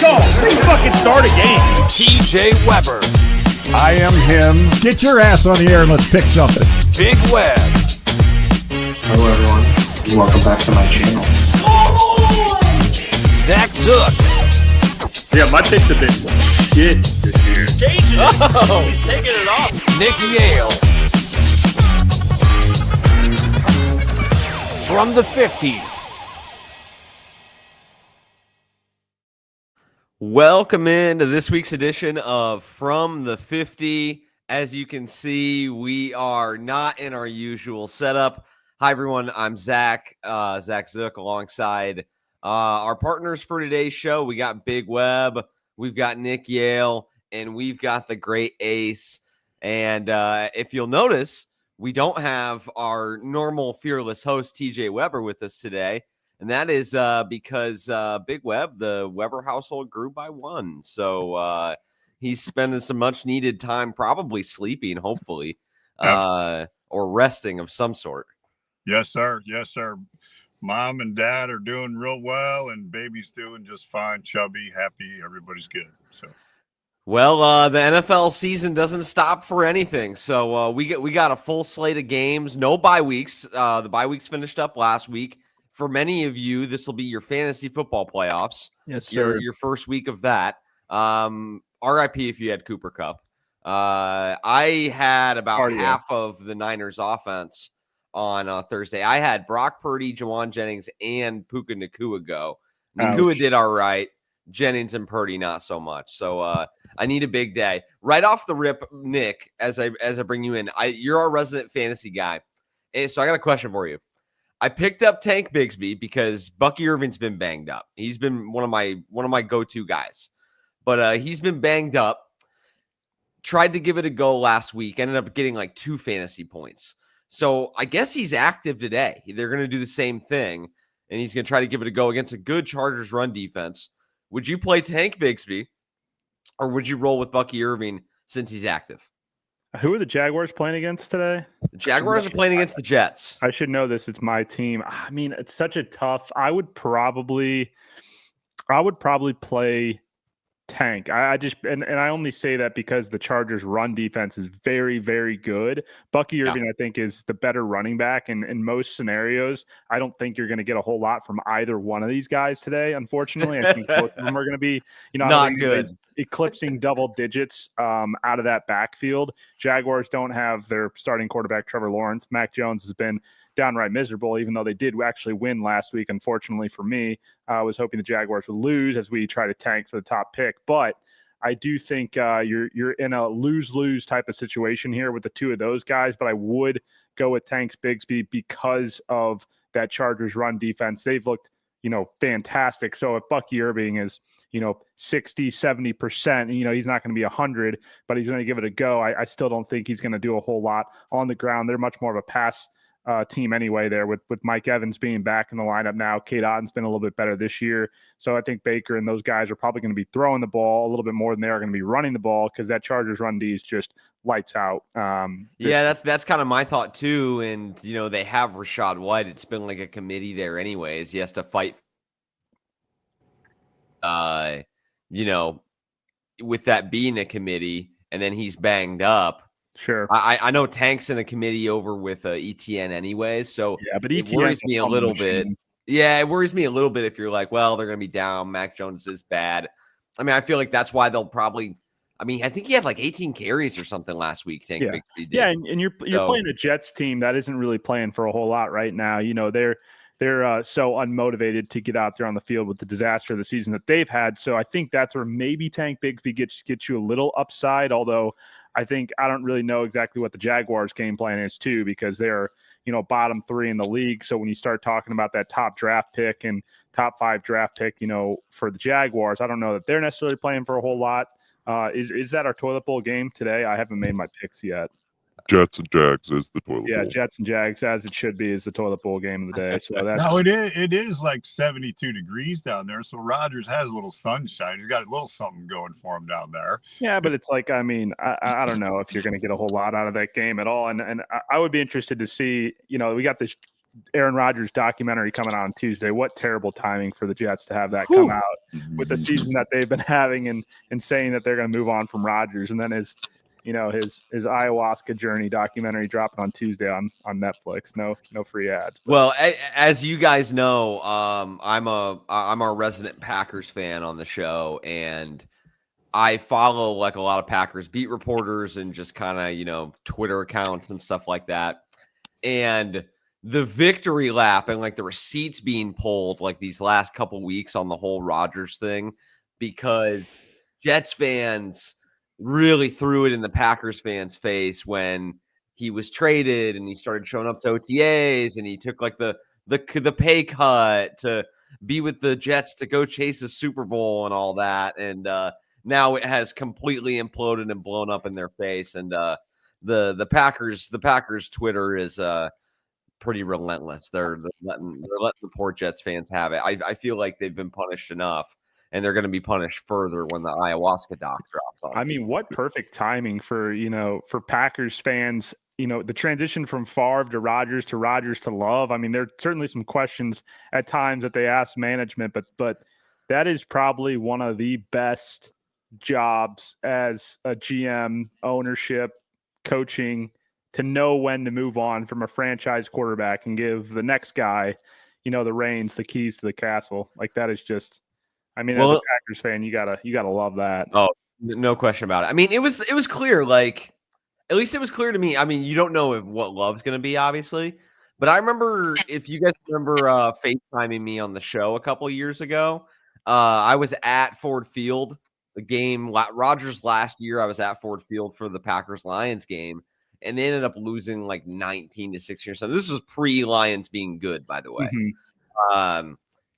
go. Let's fucking start a game. TJ Weber. I am him. Get your ass on the air and let's pick something. Big Web. Hello, everyone. Welcome back to my channel. Zach Zook. Yeah, my pick's a bit shit this year. Changing it. Oh, he's taking it off. Nick Yale. From the 50. Welcome into this week's edition of From the 50. As you can see, we are not in our usual setup. Hi, everyone. I'm Zach Zook, alongside our partners for today's show. We got Big Web, we've got Nick Yale, and we've got the great Ace. And if you'll notice, we don't have our normal fearless host, TJ Weber, with us today. And that is because Big Web, the Weber household grew by one. So he's spending some much needed time probably sleeping, hopefully, or resting of some sort. Yes, sir. Yes, sir. Mom and dad are doing real well, and baby's doing just fine, chubby, happy. Everybody's good. So, well, the NFL season doesn't stop for anything. So we got a full slate of games, no bye weeks. The bye weeks finished up last week. For many of you, this will be your fantasy football playoffs. Yes, sir. Your first week of that. RIP if you had Cooper Kupp. I had about half of the Niners offense on Thursday. I had Brock Purdy, Jawan Jennings, and Puka Nacua go. Nacua did all right. Jennings and Purdy not so much. So I need a big day. Right off the rip, Nick, as I bring you in, you're our resident fantasy guy. And so I got a question for you. I picked up Tank Bigsby because Bucky Irving's been banged up. He's been one of my go-to guys. But he's been banged up. Tried to give it a go last week. Ended up getting like 2 fantasy points. So I guess he's active today. They're going to do the same thing, and he's going to try to give it a go against a good Chargers run defense. Would you play Tank Bigsby, or would you roll with Bucky Irving since he's active? Who are the Jaguars playing against today? The Jaguars are playing against the Jets. I should know this. It's my team. I mean, it's such a tough. I would probably play Tank. I just and I only say that because the Chargers run defense is very, very good. Bucky Irving, I think, is the better running back, and in most scenarios, I don't think you're going to get a whole lot from either one of these guys today. Unfortunately, I think both of them are going to be, not good, eclipsing double digits out of that backfield. Jaguars don't have their starting quarterback Trevor Lawrence. Mac Jones has been downright miserable, even though they did actually win last week. Unfortunately for me, I was hoping the Jaguars would lose as we try to tank for the top pick. But I do think you're in a lose-lose type of situation here with the two of those guys. But I would go with Tanks Bigsby because of that Chargers run defense. They've looked, fantastic. So if Bucky Irving is, 60, 70%, he's not going to be 100, but he's going to give it a go. I still don't think he's going to do a whole lot on the ground. They're much more of a pass team anyway there with Mike Evans being back in the lineup now. Cade Otton's been a little bit better this year. So I think Baker and those guys are probably going to be throwing the ball a little bit more than they are going to be running the ball because that Chargers run D is just lights out. That's kind of my thought too. And, they have Rachaad White. It's been like a committee there anyways. He has to fight, with that being a committee, and then he's banged up. Sure. I know Tank's in a committee over with ETN anyways, so but it worries me a little bit. Yeah, it worries me a little bit if you're like, well, they're going to be down. Mac Jones is bad. I mean, I feel like that's why they'll probably – I mean, I think he had like 18 carries or something last week. Tank Bigsby did. Yeah, and you're playing a Jets team that isn't really playing for a whole lot right now. They're so unmotivated to get out there on the field with the disaster of the season that they've had. So I think that's where maybe Tank Bigsby gets you a little upside, although – I don't really know exactly what the Jaguars game plan is too, because they're, bottom 3 in the league. So when you start talking about that top draft pick and top 5 draft pick, for the Jaguars, I don't know that they're necessarily playing for a whole lot. Is that our toilet bowl game today? I haven't made my picks yet. Jets and Jags is the toilet bowl. Yeah, Jets and Jags, as it should be, is the toilet bowl game of the day. So that's no, it is like 72 degrees down there. So Rodgers has a little sunshine. He's got a little something going for him down there. Yeah, but it's like, I mean, I don't know if you're going to get a whole lot out of that game at all. And I would be interested to see, we got this Aaron Rodgers documentary coming out on Tuesday. What terrible timing for the Jets to have that come out with the season that they've been having and saying that they're going to move on from Rodgers. And then his ayahuasca journey documentary dropping on Tuesday on Netflix. No free ads. But. Well, as you guys know, I'm a resident Packers fan on the show, and I follow like a lot of Packers beat reporters and just kind of, Twitter accounts and stuff like that. And the victory lap and like the receipts being pulled like these last couple weeks on the whole Rodgers thing, because Jets fans really threw it in the Packers fans' face when he was traded and he started showing up to OTAs and he took like the pay cut to be with the Jets to go chase a Super Bowl and all that. And now it has completely imploded and blown up in their face. And the Packers Twitter is pretty relentless. They're letting the poor Jets fans have it. I feel like they've been punished enough, and they're going to be punished further when the ayahuasca doc drops on. I mean, what perfect timing for Packers fans. The transition from Favre to Rodgers to Love. I mean, there are certainly some questions at times that they ask management, but that is probably one of the best jobs as a GM, ownership, coaching, to know when to move on from a franchise quarterback and give the next guy, the reins, the keys to the castle. Like that is just, I mean, as a Packers fan, you gotta love that. Oh, no question about it. I mean, it was clear, like, at least it was clear to me. I mean, you don't know what Love's going to be, obviously, but I remember, if you guys remember FaceTiming me on the show a couple of years ago, I was at Ford Field, the game, Rodgers last year, I was at Ford Field for the Packers-Lions game. And they ended up losing like 19-16 or something. This was pre-Lions being good, by the way. Mm-hmm.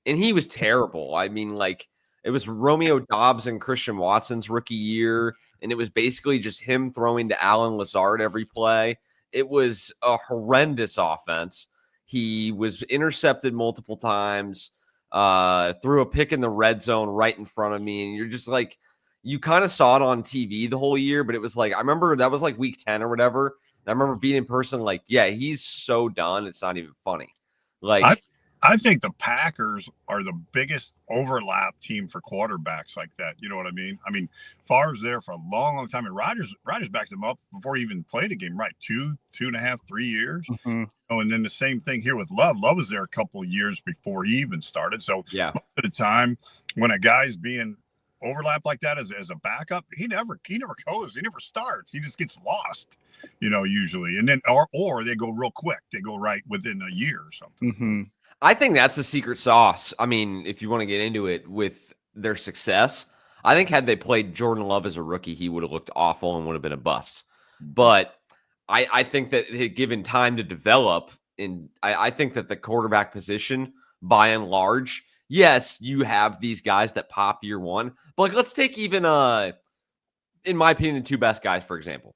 And he was terrible. I mean, like, it was Romeo Doubs and Christian Watson's rookie year, and it was basically just him throwing to Alan Lazard every play. It was a horrendous offense. He was intercepted multiple times, threw a pick in the red zone right in front of me, and you're just like, you kind of saw it on TV the whole year, but it was like, I remember that was like week 10 or whatever. And I remember being in person like, yeah, he's so done. It's not even funny. Like, I think the Packers are the biggest overlap team for quarterbacks like that. You know what I mean? I mean, Favre's there for a long, long time. And Rodgers backed him up before he even played a game, right? 2.5, 3 years. Mm-hmm. Oh, and then the same thing here with Love. Love was there a couple of years before he even started. So yeah, most of the time when a guy's being overlap like that as a backup, he never goes, he never starts, he just gets lost, usually, and then or they go real quick, they go right within a year or something. Mm-hmm. I think that's the secret sauce. I mean, if you want to get into it with their success, I think had they played Jordan Love as a rookie, he would have looked awful and would have been a bust. But I think that given time to develop, and I think that the quarterback position, by and large, yes, you have these guys that pop year one, but like, let's take even, in my opinion, the two best guys, for example.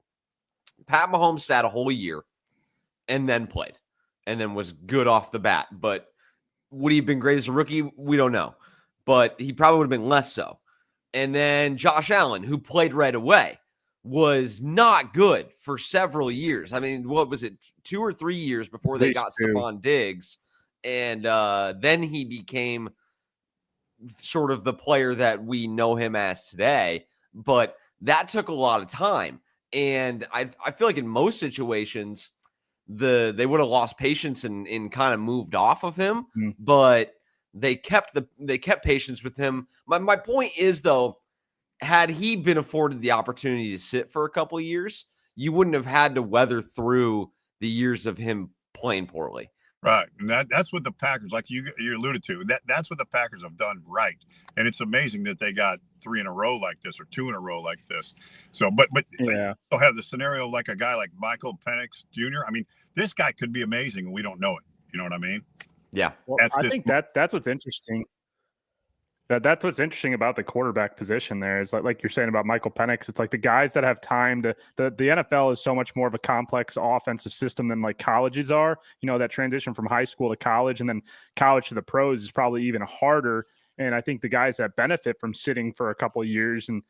Pat Mahomes sat a whole year and then played and then was good off the bat. But would he have been great as a rookie? We don't know. But he probably would have been less so. And then Josh Allen, who played right away, was not good for several years. I mean, what was it, 2 or 3 years before they got Stephon Diggs? And then he became sort of the player that we know him as today. But that took a lot of time. And I feel like in most situations, they would have lost patience and kind of moved off of him. Mm. But they kept patience with him. My point is, though, had he been afforded the opportunity to sit for a couple of years, you wouldn't have had to weather through the years of him playing poorly. Right. And that's what the Packers, like you alluded to, that's what the Packers have done right. And it's amazing that they got 3 in a row like this or 2 in a row like this. So, but yeah, they'll have the scenario like a guy like Michael Penix Jr. I mean, this guy could be amazing and we don't know it. You know what I mean? Yeah. Well, I think that's what's interesting. That's what's interesting about the quarterback position there is like you're saying about Michael Penix. It's like the guys that have time to the NFL is so much more of a complex offensive system than like colleges are. That transition from high school to college and then college to the pros is probably even harder. And I think the guys that benefit from sitting for a couple of years and,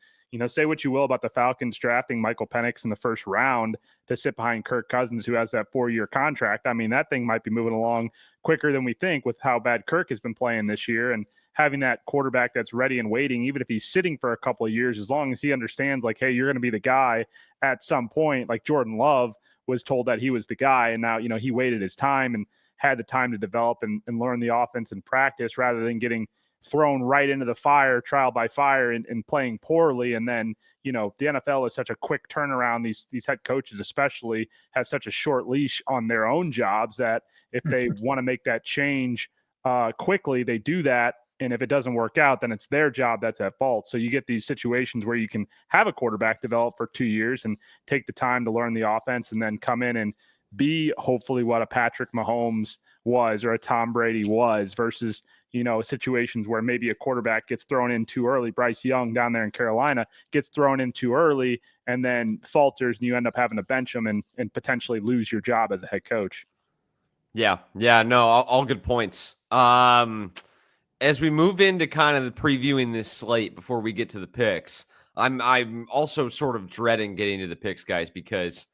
say what you will about the Falcons drafting Michael Penix in the first round to sit behind Kirk Cousins, who has that 4-year contract. I mean, that thing might be moving along quicker than we think with how bad Kirk has been playing this year, and having that quarterback that's ready and waiting, even if he's sitting for a couple of years, as long as he understands, like, hey, you're going to be the guy at some point. Like Jordan Love was told that he was the guy, and now, he waited his time and had the time to develop and learn the offense and practice rather than getting thrown right into the fire, trial by fire, and playing poorly. And then, the NFL is such a quick turnaround. These head coaches especially have such a short leash on their own jobs that if they want to make that change quickly, they do that. And if it doesn't work out, then it's their job that's at fault. So you get these situations where you can have a quarterback develop for 2 years and take the time to learn the offense and then come in and be hopefully what a Patrick Mahomes was or a Tom Brady was versus, situations where maybe a quarterback gets thrown in too early. Bryce Young down there in Carolina gets thrown in too early and then falters, and you end up having to bench him and potentially lose your job as a head coach. Yeah. No, all good points. As we move into kind of previewing this slate before we get to the picks, I'm also sort of dreading getting to the picks, guys, because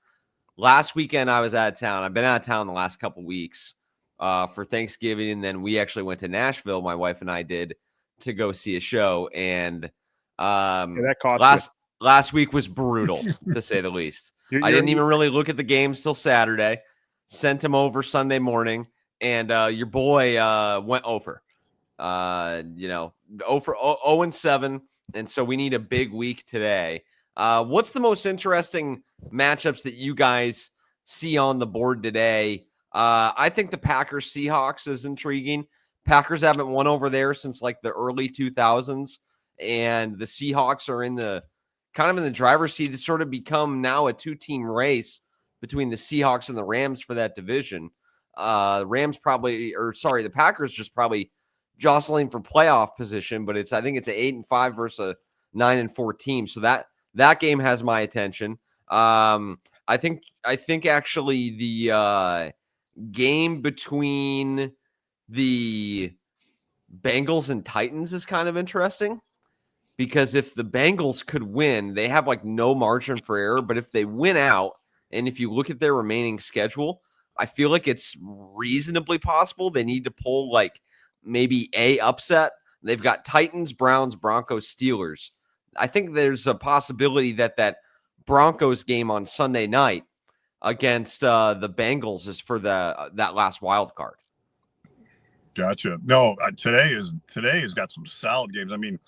last weekend I was out of town. I've been out of town the last couple weeks for Thanksgiving, and then we actually went to Nashville. My wife and I did to go see a show, and that cost last week was brutal to say the least. I didn't even really look at the games till Saturday. Sent him over Sunday morning, and your boy went over. 0-7, and so we need a big week today. What's the most interesting matchups that you guys see on the board today? I think the Packers Seahawks is intriguing. Packers haven't won over there since like the early 2000s, and the Seahawks are in the driver's seat to sort of become now a 2-team race between the Seahawks and the Rams for that division. The Packers just probably jostling for playoff position, but I think it's an 8-5 versus a 9-4 team. So that game has my attention. I think actually the game between the Bengals and Titans is kind of interesting, because if the Bengals could win, they have like no margin for error, but if they win out, and if you look at their remaining schedule, I feel like it's reasonably possible they need to pull like maybe a upset. They've got Titans, Browns, Broncos, Steelers. I think there's a possibility that Broncos game on Sunday night against the Bengals is for that last wild card. Gotcha. No, today has got some solid games. I mean,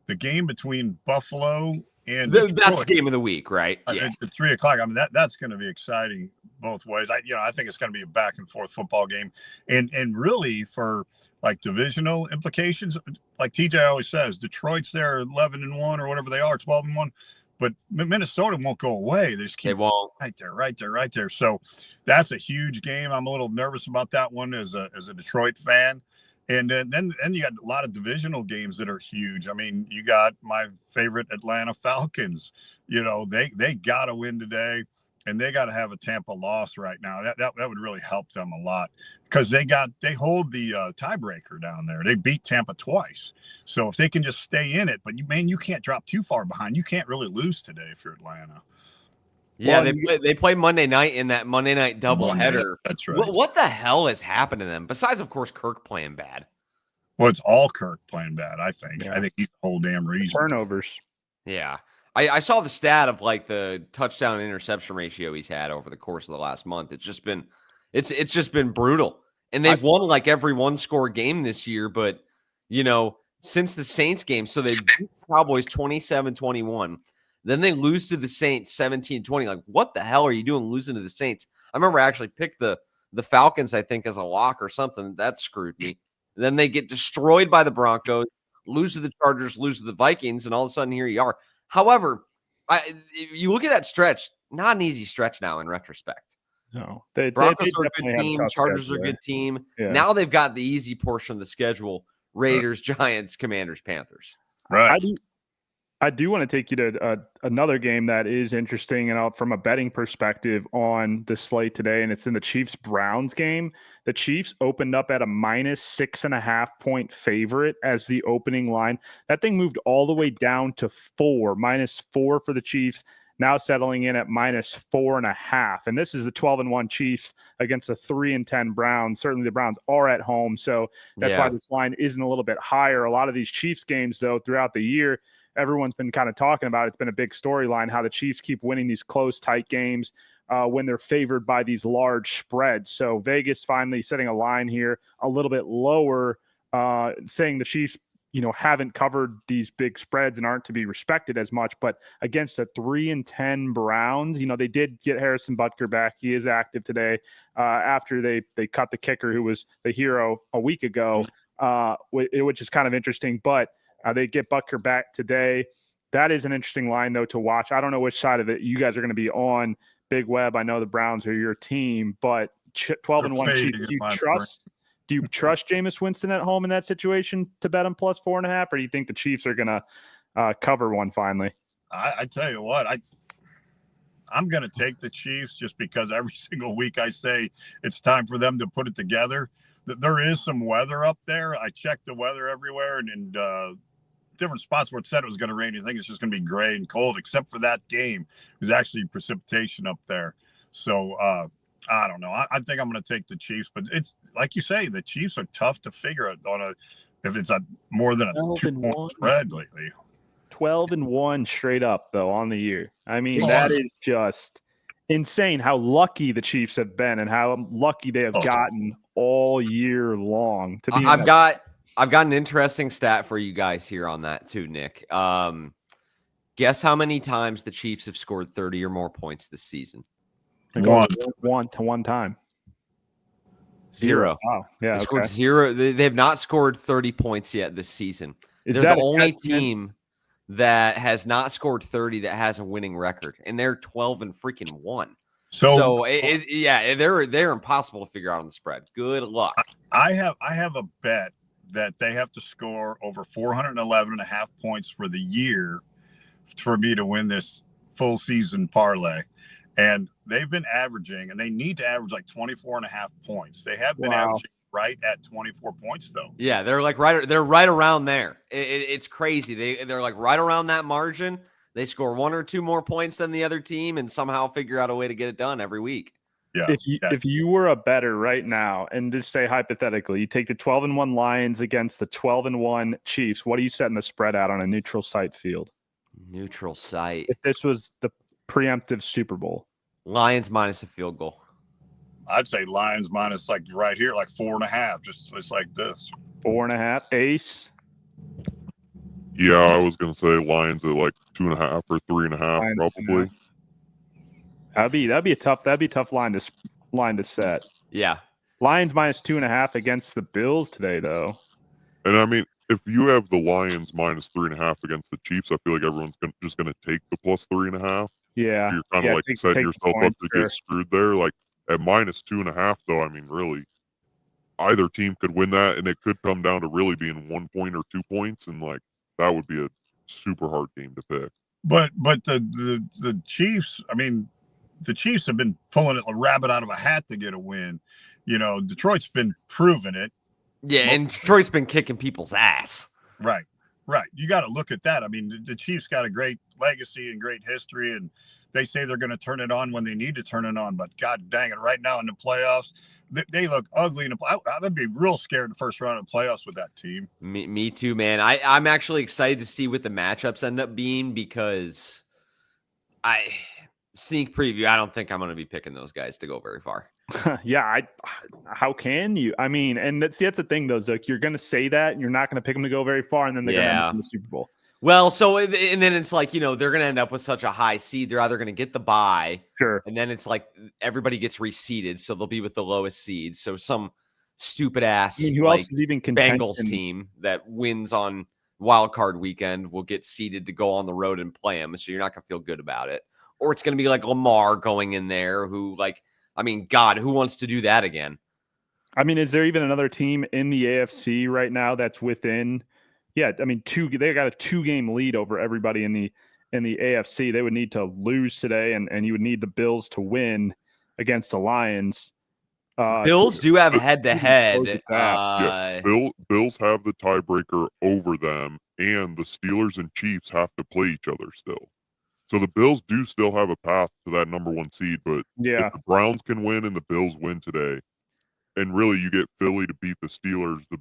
the game between Buffalo and that's the game of the week, right? Yeah. At 3:00. I mean, that's going to be exciting both ways. I think it's going to be a back and forth football game, and really for like divisional implications, like TJ always says, Detroit's there 11-1 or whatever they are, 12-1, but Minnesota won't go away. They just keep right there. So that's a huge game. I'm a little nervous about that one as a Detroit fan. And then you got a lot of divisional games that are huge. I mean, you got my favorite Atlanta Falcons. They got to win today, and they got to have a Tampa loss right now. That would really help them a lot, because they hold the tiebreaker down there. They beat Tampa twice. So if they can just stay in it, but you can't drop too far behind. You can't really lose today if you're Atlanta. Yeah, they play Monday night in that Monday night doubleheader. That's right. What the hell has happened to them? Besides, of course, Kirk playing bad. Well, it's all Kirk playing bad, I think. Yeah. I think he's the whole damn reason. Turnovers. Yeah. I saw the stat of like the touchdown interception ratio he's had over the course of the last month. It's just been brutal. And they've won like every one-score game this year, but since the Saints game, so they beat the Cowboys 27-21. Then they lose to the Saints 17-20. Like, what the hell are you doing losing to the Saints? I remember I actually picked the Falcons, I think, as a lock or something. That screwed me. And then they get destroyed by the Broncos, lose to the Chargers, lose to the Vikings, and all of a sudden here you are. However, if you look at that stretch, not an easy stretch now in retrospect. No, Broncos are a good team. Chargers are a good team. Yeah. Now they've got the easy portion of the schedule: Raiders, Giants, Commanders, Panthers. Right. I do want to take you to another game that is interesting and from a betting perspective on the slate today, and it's in the Chiefs-Browns game. The Chiefs opened up at a -6.5-point favorite as the opening line. That thing moved all the way down to -4 for the Chiefs, now settling in at -4.5. And this is the 12-1 Chiefs against the 3-10 Browns. Certainly the Browns are at home, so that's why this line isn't a little bit higher. A lot of these Chiefs games, though, throughout the year, everyone's been kind of talking about. It's been a big storyline how the Chiefs keep winning these close, tight games when they're favored by these large spreads. So Vegas finally setting a line here a little bit lower, saying the Chiefs, haven't covered these big spreads and aren't to be respected as much. But against the 3-10 Browns, they did get Harrison Butker back. He is active today after they cut the kicker who was the hero a week ago, which is kind of interesting. But they get Butker back today. That is an interesting line, though, to watch. I don't know which side of it you guys are going to be on. Big Web, I know the Browns are your team, but 12-1 Chiefs. Do you trust Jameis Winston at home in that situation to bet him +4.5, or do you think the Chiefs are going to cover one finally? I tell you what, I'm going to take the Chiefs just because every single week I say it's time for them to put it together. There is some weather up there. I checked the weather everywhere, and different spots where it said it was going to rain. You think it's just going to be gray and cold, except for that game. There's actually precipitation up there. So I don't know. I think I'm going to take the Chiefs, but it's like you say, the Chiefs are tough to figure out if it's more than a 2-point spread lately. 12-1 straight up though on the year. I mean, that is just insane how lucky the Chiefs have been and how lucky they have gotten all year long to be. I've got an interesting stat for you guys here on that too, Nick. Guess how many times the Chiefs have scored 30 or more points this season? One time. Zero. Wow. Yeah. They scored 0. They have not scored 30 points yet this season. They're the only team that has not scored 30 that has a winning record, and they're 12-1. So they're impossible to figure out on the spread. Good luck. I have a bet that they have to score over 411.5 points for the year for me to win this full season parlay. And they've been averaging, and they need to average like 24.5 points. They have been averaging right at 24 points, though. Yeah, they're like they're right around there. It's crazy. They're like right around that margin. They score 1 or 2 more points than the other team and somehow figure out a way to get it done every week. Yeah. If you were a bettor right now, and just say hypothetically, you take the 12-1 Lions against the 12-1 Chiefs, what are you setting the spread at on a neutral site field? Neutral site. If this was the preemptive Super Bowl. Lions minus a field goal. I'd say Lions minus like right here, like 4.5, just like this. 4.5. Ace. Yeah, I was gonna say Lions at like 2.5 or 3.5, probably. That'd be a tough line to set. Yeah. Lions minus 2.5 against the Bills today, though. And I mean, if you have the Lions minus 3.5 against the Chiefs, I feel like everyone's just gonna take the plus 3.5. Yeah. You're kind of like setting yourself up to get screwed there. Like at minus 2.5, though, I mean, really, either team could win that, and it could come down to really being 1 point or 2 points, and like that would be a super hard game to pick. But the Chiefs, I mean, the Chiefs have been pulling a rabbit out of a hat to get a win. Detroit's been proving it. Yeah, and Detroit's been kicking people's ass. Right. You got to look at that. I mean, the Chiefs got a great legacy and great history, and they say they're going to turn it on when they need to turn it on. But God dang it, right now in the playoffs, they look ugly. I'd be real scared in the first round of the playoffs with that team. Me too, man. I'm actually excited to see what the matchups end up being because sneak preview, I don't think I'm going to be picking those guys to go very far. Yeah, how can you? I mean, and that's the thing, though, Zook. You're going to say that, and you're not going to pick them to go very far, and then they're going to end up in the Super Bowl. Well, and then it's like, they're going to end up with such a high seed. They're either going to get the bye, sure, and then it's like everybody gets reseeded, so they'll be with the lowest seed. So some stupid ass, who else is even Bengals team that wins on wild card weekend will get seeded to go on the road and play them. So you're not going to feel good about it. Or it's going to be like Lamar going in there, who God, who wants to do that again? I mean, is there even another team in the AFC right now that's within Yeah, I mean, they got a 2-game lead over everybody in the AFC. They would need to lose today, and you would need the Bills to win against the Lions. Bills do have head-to-head. Bills have the tiebreaker over them, and the Steelers and Chiefs have to play each other still. So the Bills do still have a path to that number 1 seed, but if the Browns can win and the Bills win today, and really you get Philly to beat the Steelers, the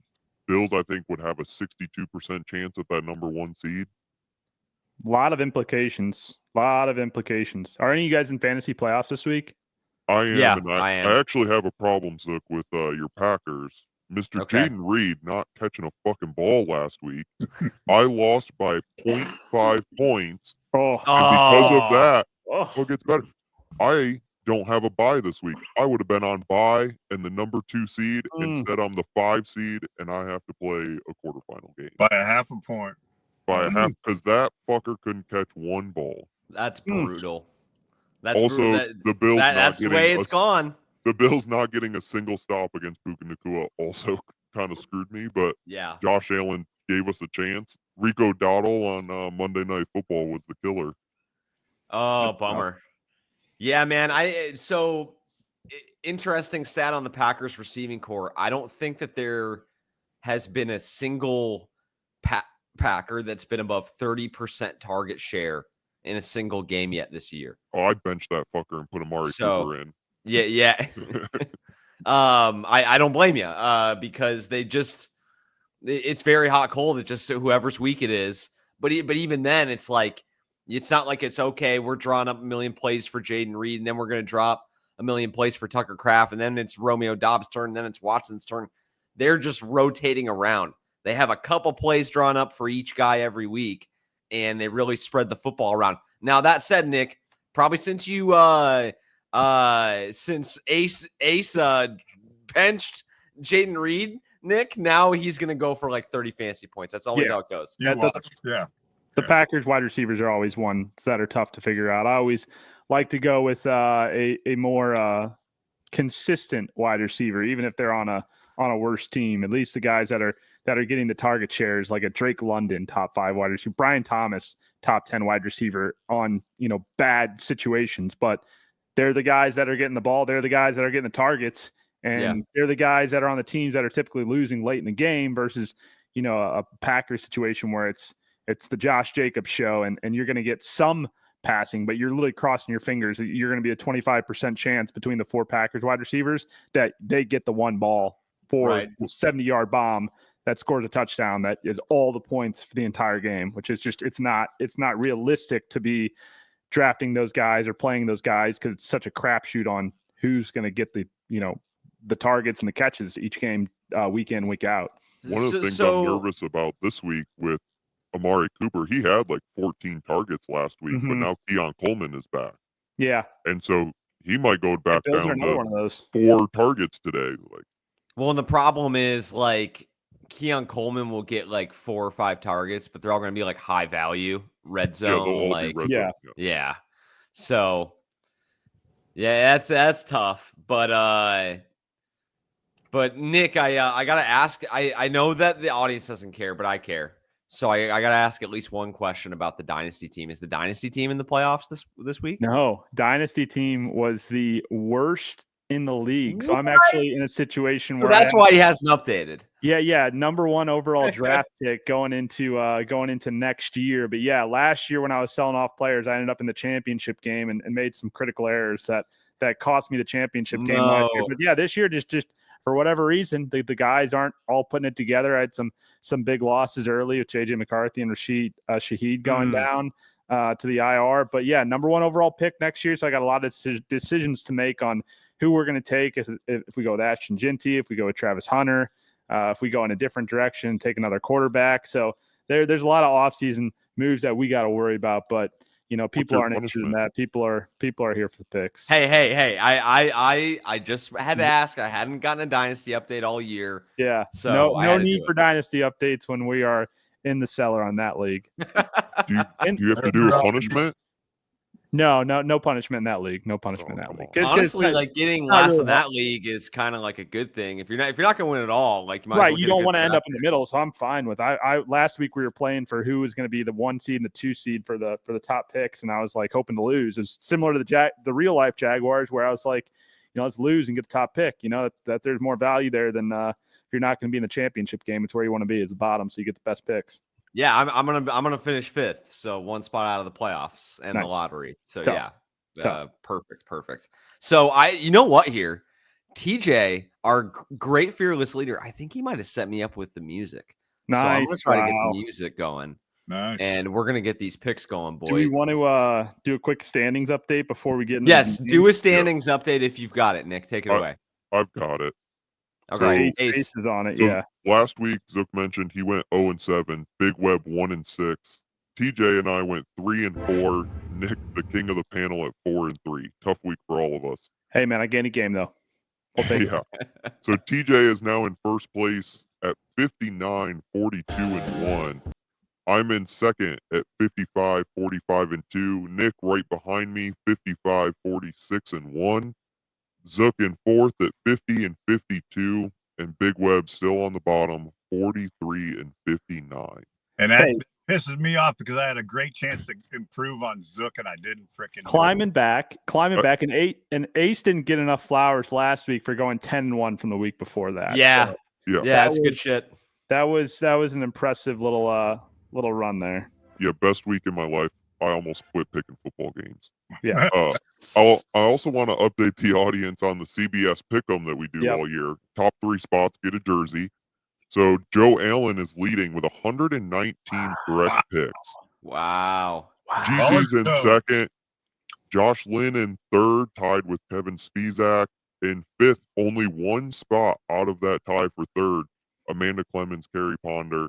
Bills, I think, would have a 62% chance at that number 1 seed. A lot of implications. Are any of you guys in fantasy playoffs this week? I am. Yeah, and I am. I actually have a problem, Zook, with your Packers. Mr. Jaden Reed not catching a fucking ball last week. I lost by 0.5 points. And because of that, it gets better. I don't have a bye this week. I would have been on bye and the number 2 seed. Instead, I'm the 5 seed, and I have to play a quarterfinal game. By a half a point. By a half, because that fucker couldn't catch 1 ball. That's brutal. That's also brutal. The Bills. That's the way it's gone. The Bills not getting a single stop against Puka Nacua also kind of screwed me. But Josh Allen gave us a chance. Rico Dowdle on Monday Night Football was the killer. Oh, That's bummer. tough. Yeah, man. Interesting stat on the Packers receiving core. I don't think that there has been a single Packer that's been above 30% target share in a single game yet this year. Oh, I benched that fucker and put Amari Cooper in. Yeah. I don't blame you because it's very hot cold. It's just whoever's week it is. But even then, it's like, it's not like it's okay. We're drawing up a million plays for Jaden Reed, and then we're going to drop a million plays for Tucker Kraft, and then it's Romeo Dobbs' turn, and then it's Watson's turn. They're just rotating around. They have a couple plays drawn up for each guy every week, and they really spread the football around. Now, that said, Nick, probably since you since Ace benched Jaden Reed, Nick, now he's going to go for like 30 fantasy points. That's always how it goes. The Packers wide receivers are always ones that are tough to figure out. I always like to go with a more consistent wide receiver, even if they're on a worse team. At least the guys that are getting the target shares, like a Drake London, top 5 wide receiver, Brian Thomas, top 10 wide receiver on bad situations. But they're the guys that are getting the ball. They're the guys that are getting the targets, and they're the guys that are on the teams that are typically losing late in the game versus a Packers situation where it's the Josh Jacobs show, and you're going to get some passing, but you're literally crossing your fingers. You're going to be a 25% chance between the 4 Packers wide receivers that they get the 1 ball for a 70-yard bomb that scores a touchdown that is all the points for the entire game, which is just it's not realistic to be drafting those guys or playing those guys because it's such a crapshoot on who's going to get the targets and the catches each game, week in, week out. One of the things I'm nervous about this week with Amari Cooper, he had like 14 targets last week, but now Keon Coleman is back. Yeah. And so he might go back down to one of those. 4 targets today. Well, and the problem is like Keon Coleman will get like 4 or 5 targets, but they're all going to be like high value red zone. So that's tough. But Nick, I gotta ask. I know that the audience doesn't care, but I care. So I got to ask at least one question about the Dynasty team. Is the Dynasty team in the playoffs this week? No. Dynasty team was the worst in the league. So I'm actually in a situation where that's why he hasn't updated. Yeah. Number 1 overall draft pick going into next year. But yeah, last year when I was selling off players, I ended up in the championship game and made some critical errors that cost me the championship game last year. But yeah, this year just for whatever reason, the guys aren't all putting it together. I had some big losses early with JJ McCarthy and Rashid Shaheed going down to the IR. But yeah, number 1 overall pick next year. So I got a lot of decisions to make on who we're going to take. If we go with Ashton Jinty, if we go with Travis Hunter, if we go in a different direction, take another quarterback. So there's a lot of offseason moves that we got to worry about. But people aren't interested in that. People are here for the picks. Hey! I just had to ask. I hadn't gotten a Dynasty update all year. Yeah. So no need for Dynasty updates when we are in the cellar on that league. Do you have to do a punishment? No punishment in that league. No punishment in that league. Honestly, like getting last really in that league is kind of like a good thing. If you're not going to win at all, like you might right, as well you don't want to end up in the middle. So I'm fine with. I last week we were playing for who was going to be the 1 seed and the 2 seed for the top picks, and I was like hoping to lose. It's similar to the real life Jaguars, where I was like, let's lose and get the top pick. That there's more value there than if you're not going to be in the championship game. It's where you want to be, is the bottom, so you get the best picks. Yeah, I'm gonna finish 5th, so 1 spot out of the playoffs and the lottery. So Tough. Perfect. So you know what here, TJ, our great fearless leader, I think he might have set me up with the music. Nice. So I'm gonna try to get the music going. Nice. And we're gonna get these picks going, boys. Do we want to do a quick standings update before we get into Yes, do a standings update if you've got it, Nick. Take it away. I've got it. Okay, Ace is on it. So yeah. Last week, Zook mentioned he went 0-7. Big Web 1-6. TJ and I went 3-4. Nick, the king of the panel, at 4-3. Tough week for all of us. Hey man, I gained a game though. We'll take it. So TJ is now in first place at 59, 42-1. I'm in second at 55, 45-2. Nick right behind me, 55, 46-1. Zook in fourth at 50 and 52, and Big Web still on the bottom, 43 and 59. And that pisses me off because I had a great chance to improve on Zook and I didn't frickin' climbing back, and Ace didn't get enough flowers last week for going 10-1 from the week before that. Yeah, so, that's good shit. That was an impressive little run there. Yeah, best week in my life. I almost quit picking football games. Yeah. I also want to update the audience on the CBS Pick'em that we do all year. Top 3 spots get a jersey. So Joe Allen is leading with 119 correct picks. Wow. GG's in second. Josh Lynn in third, tied with Kevin Spizak. In fifth, only 1 spot out of that tie for third, Amanda Clemens, Carrie Ponder.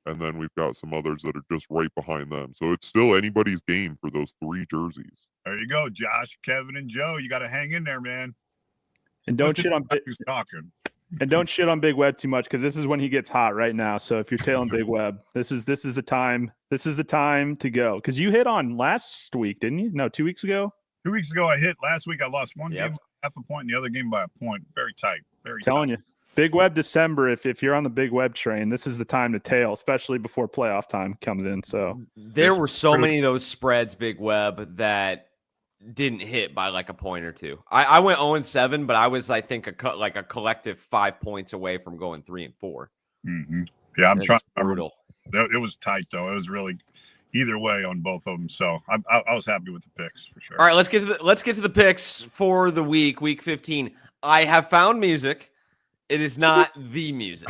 And then we've got some others that are just right behind them. So it's still anybody's game for those 3 jerseys. There you go, Josh, Kevin, and Joe. You got to hang in there, man. And don't shit on Big Web too much, because this is when he gets hot right now. So if you're tailing Big Web, this is the time. This is the time to go. Because you hit on last week, didn't you? No, 2 weeks ago. 2 weeks ago I hit. Last week I lost one game by half a point, and the other game by a point. Very tight. Telling you. Big Web December, if you're on the Big Web train, this is the time to tail, especially before playoff time comes in. So there were so many of those spreads, Big Web, that didn't hit by like a point or two. I went 0-7, but I was, I think, a collective 5 points away from going 3-4. Mm-hmm. Yeah, I'm trying. Brutal. It was tight though. It was really either way on both of them. So I was happy with the picks for sure. All right, let's get to the picks for the week 15. I have found music. It is not the music.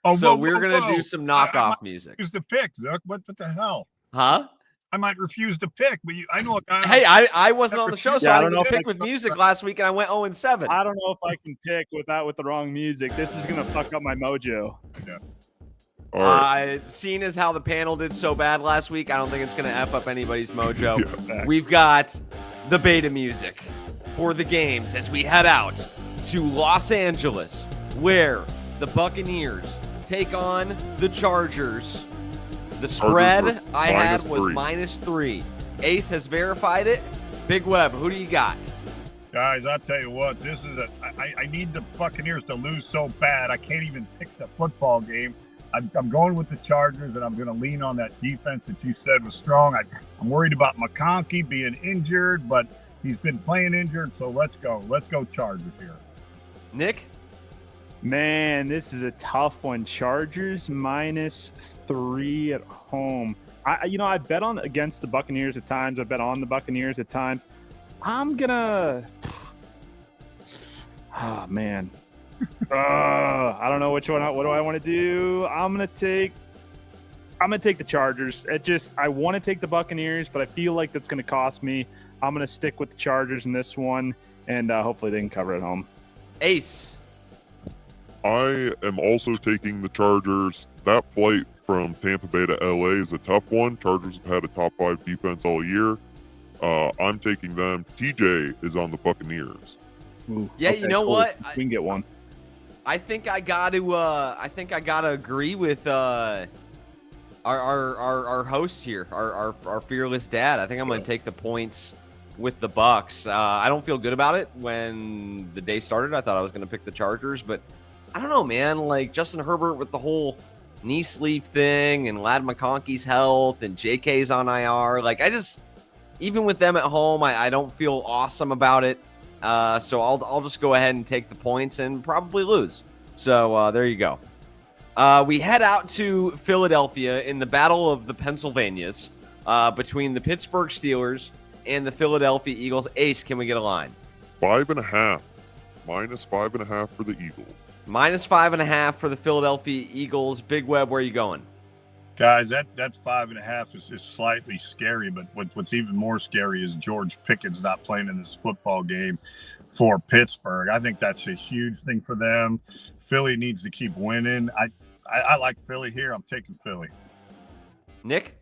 We're going to do some knockoff music. Use the pick, Zuck. What the hell? Huh? I might refuse to pick, but I know a guy. Hey, I wasn't on the show, so I didn't pick with music last week, and I went 0-7. I don't know if I can pick with the wrong music. This is going to fuck up my mojo. Yeah. Seeing as how the panel did so bad last week, I don't think it's going to F up anybody's mojo. Yeah. We've got the beta music for the games as we head out to Los Angeles, where the Buccaneers take on the Chargers. The spread I had was -3. Ace has verified it. Big Web, who do you got? Guys, I'll tell you what, this is I need the Buccaneers to lose so bad. I can't even pick the football game. I'm going with the Chargers, and I'm going to lean on that defense that you said was strong. I'm worried about McConkey being injured, but he's been playing injured, so let's go. Let's go Chargers here. Nick? Man, this is a tough one. Chargers -3 at home. I bet on against the Buccaneers at times. I bet on the Buccaneers at times. I'm gonna. Oh man. I don't know which one. What do I want to do? I'm gonna take the Chargers. I want to take the Buccaneers, but I feel like that's gonna cost me. I'm gonna stick with the Chargers in this one, and hopefully they can cover at home. Ace. I am also taking the Chargers. That flight from Tampa Bay to LA is a tough one. Chargers have had a top 5 defense all year. I'm taking them. TJ is on the Buccaneers. Ooh, yeah, okay, you know what? We can get one. I think I got to agree with our host here, our fearless dad. I think I'm going to take the points with the Bucks. I don't feel good about it. When the day started, I thought I was going to pick the Chargers, but I don't know, man. Like Justin Herbert with the whole knee sleeve thing and Ladd McConkey's health and JK's on IR. Like even with them at home, I don't feel awesome about it. So I'll just go ahead and take the points and probably lose. So there you go. We head out to Philadelphia in the Battle of the Pennsylvanias between the Pittsburgh Steelers and the Philadelphia Eagles. Ace, can we get a line? 5.5. Minus 5.5 for the Eagles. Minus 5.5 for the Philadelphia Eagles. Big Web, where are you going? Guys, that 5.5 is slightly scary, but what's even more scary is George Pickens not playing in this football game for Pittsburgh. I think that's a huge thing for them. Philly needs to keep winning. I like Philly here. I'm taking Philly. Nick?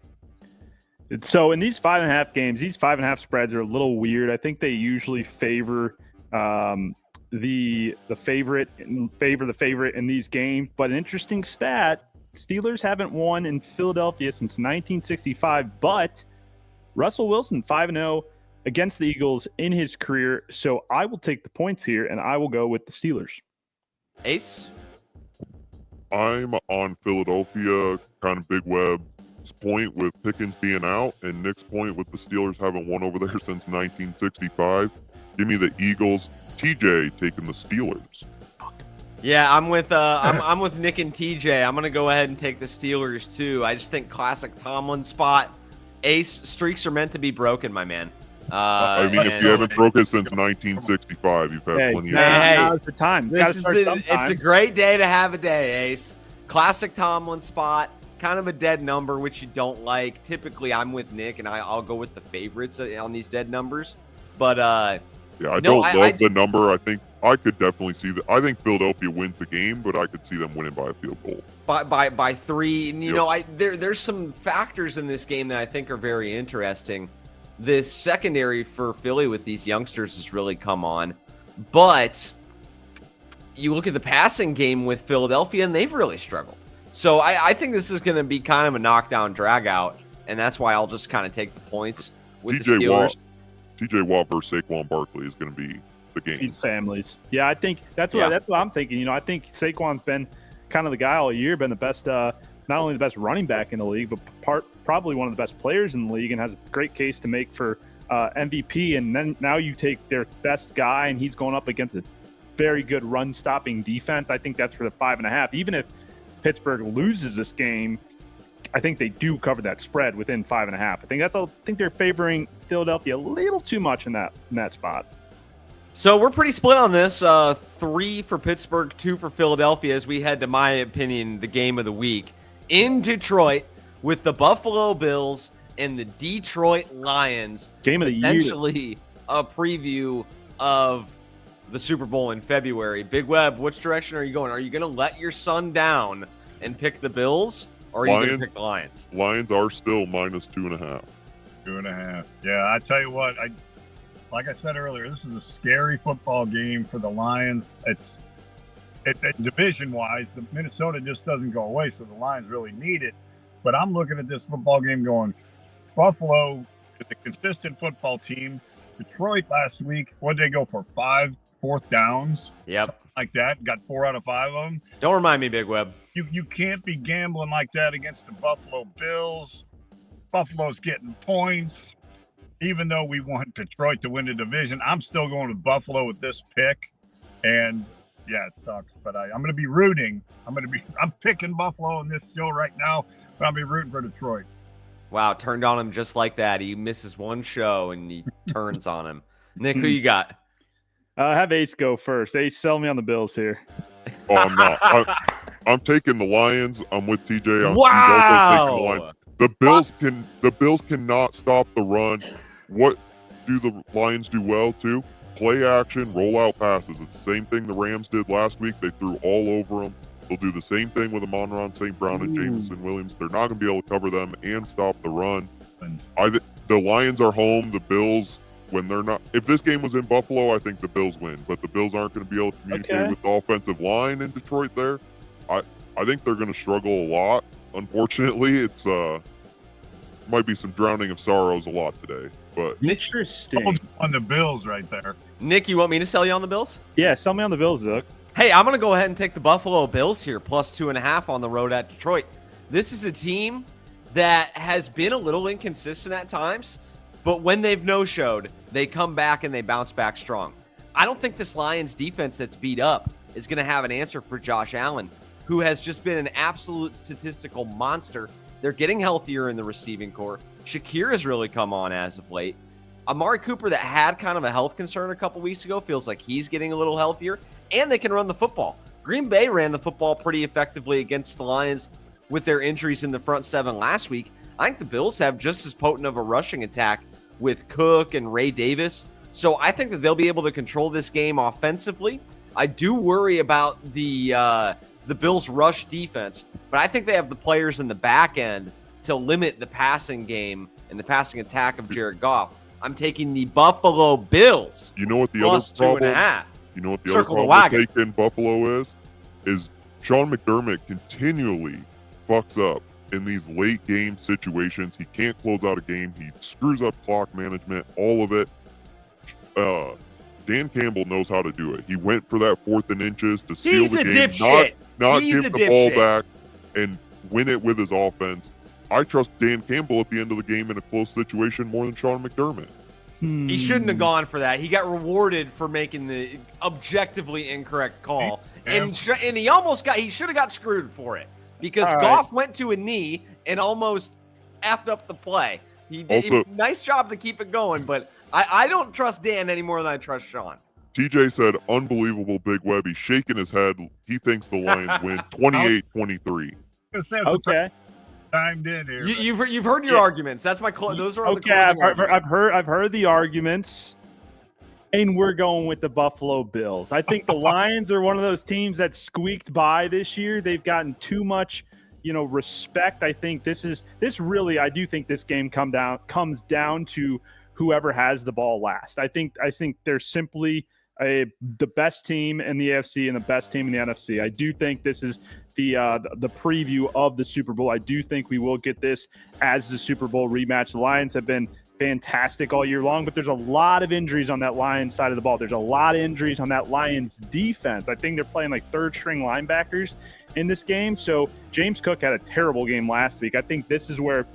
So in these 5.5 games, these 5.5 spreads are a little weird. I think they usually favor the favorite in these games. But an interesting stat: Steelers haven't won in Philadelphia since 1965. But Russell Wilson 5-0 against the Eagles in his career. So I will take the points here, and I will go with the Steelers. Ace? I'm on Philadelphia, kind of Big Web's point with Pickens being out, and Nick's point with the Steelers haven't won over there since 1965. Give me the Eagles. TJ taking the Steelers. Yeah, I'm with I'm with Nick and TJ. I'm gonna go ahead and take the Steelers too. I just think classic Tomlin spot. Ace, streaks are meant to be broken, my man. I mean, if you haven't broke it since 1965, you've had plenty of Hey, now's the time. It's a great day to have a day, Ace. Classic Tomlin spot. Kind of a dead number, which you don't like. Typically, I'm with Nick, and I'll go with the favorites on these dead numbers. But yeah, I don't love the number. I think I could definitely see that. I think Philadelphia wins the game, but I could see them winning by a field goal. By 3. And, you Yep. know, there's some factors in this game that I think are very interesting. This secondary for Philly with these youngsters has really come on. But you look at the passing game with Philadelphia, and they've really struggled. So I think this is going to be kind of a knockdown drag-out, and that's why I'll just kind of take the points with the Steelers. TJ Watt versus Saquon Barkley is going to be the game. Feed families. Yeah, I think that's what I'm thinking. You know, I think Saquon's been kind of the guy all year, been the best, not only the best running back in the league, but probably one of the best players in the league, and has a great case to make for MVP. And then now you take their best guy, and he's going up against a very good run-stopping defense. I think that's for the 5.5. Even if Pittsburgh loses this game, I think they do cover that spread within 5.5. I think they're favoring Philadelphia a little too much in that spot. So we're pretty split on this. 3 for Pittsburgh, 2 for Philadelphia, as we head to my opinion, the game of the week in Detroit with the Buffalo Bills and the Detroit Lions. Game of the year. Potentially a preview of the Super Bowl in February. Big Web, which direction are you going? Are you going to let your son down and pick the Bills, or are you going to pick the Lions? Lions are still minus 2.5. 2.5. Yeah, I tell you what, like I said earlier, this is a scary football game for the Lions. It's division-wise, the Minnesota just doesn't go away, so the Lions really need it. But I'm looking at this football game going, Buffalo is a consistent football team. Detroit last week, what did they go for? 5 fourth downs? Yep. Like that. Got 4 out of 5 of them. Don't remind me, Big Web. You can't be gambling like that against the Buffalo Bills. Buffalo's getting points. Even though we want Detroit to win the division, I'm still going to Buffalo with this pick. And yeah, it sucks, but I'm going to be rooting. I'm picking Buffalo in this show right now, but I'll be rooting for Detroit. Wow, turned on him just like that. He misses one show and he turns on him. Nick, who you got? Have Ace go first. Ace, sell me on the Bills here. Oh, I'm not. I'm taking the Lions. I'm with TJ. Wow. The Bills cannot stop the run. What do the Lions do well too? Play action, roll out passes. It's the same thing the Rams did last week. They threw all over them. They'll do the same thing with Amon-Ra St. Brown and Jameson Williams. They're not going to be able to cover them and stop the run. The Lions are home. The Bills, when they're not, if this game was in Buffalo, I think the Bills win. But the Bills aren't going to be able to communicate with the offensive line in Detroit there. I think they're going to struggle a lot. Unfortunately, it's might be some drowning of sorrows a lot today. But Interesting. On the Bills right there. Nick, you want me to sell you on the Bills? Yeah, sell me on the Bills, Zook. Hey, I'm going to go ahead and take the Buffalo Bills here, plus 2.5 on the road at Detroit. This is a team that has been a little inconsistent at times, but when they've no-showed, they come back and they bounce back strong. I don't think this Lions defense that's beat up is going to have an answer for Josh Allen, who has just been an absolute statistical monster. They're getting healthier in the receiving core. Shakir has really come on as of late. Amari Cooper, that had kind of a health concern a couple weeks ago, feels like he's getting a little healthier, and they can run the football. Green Bay ran the football pretty effectively against the Lions with their injuries in the front seven last week. I think the Bills have just as potent of a rushing attack with Cook and Ray Davis. So I think that they'll be able to control this game offensively. I do worry about the Bills' rush defense, but I think they have the players in the back end to limit the passing game and the passing attack of Jared Goff. I'm taking the Buffalo Bills. You know what the plus other problem? 2.5. You know what the Circle the other problem wagon. taking Buffalo is Sean McDermott continually fucks up in these late game situations. He can't close out a game. He screws up clock management, all of it. Dan Campbell knows how to do it. He went for that 4th and inches to seal He's the a game, dipshit. not He's give a the ball dipshit. back and win it with his offense. I trust Dan Campbell at the end of the game in a close situation more than Sean McDermott. He shouldn't have gone for that. He got rewarded for making the objectively incorrect call. And he almost got, he should have got screwed for it because Goff went to a knee and almost effed up the play. He did Also, nice job to keep it going, but I don't trust Dan any more than I trust Sean. TJ said, unbelievable Big Web. He's shaking his head. He thinks the Lions win 28-23. Okay. Timed in here. You've heard your arguments. That's my those are okay. the closing I've heard the arguments, and we're going with the Buffalo Bills. I think the Lions are one of those teams that squeaked by this year. They've gotten too much, respect. I think I do think this game comes down to whoever has the ball last. I think they're simply the best team in the AFC and the best team in the NFC. I do think this is the preview of the Super Bowl. I do think we will get this as the Super Bowl rematch. The Lions have been fantastic all year long, but there's a lot of injuries on that Lions side of the ball. There's a lot of injuries on that Lions defense. I think they're playing like third-string linebackers in this game. So James Cook had a terrible game last week. I think this is where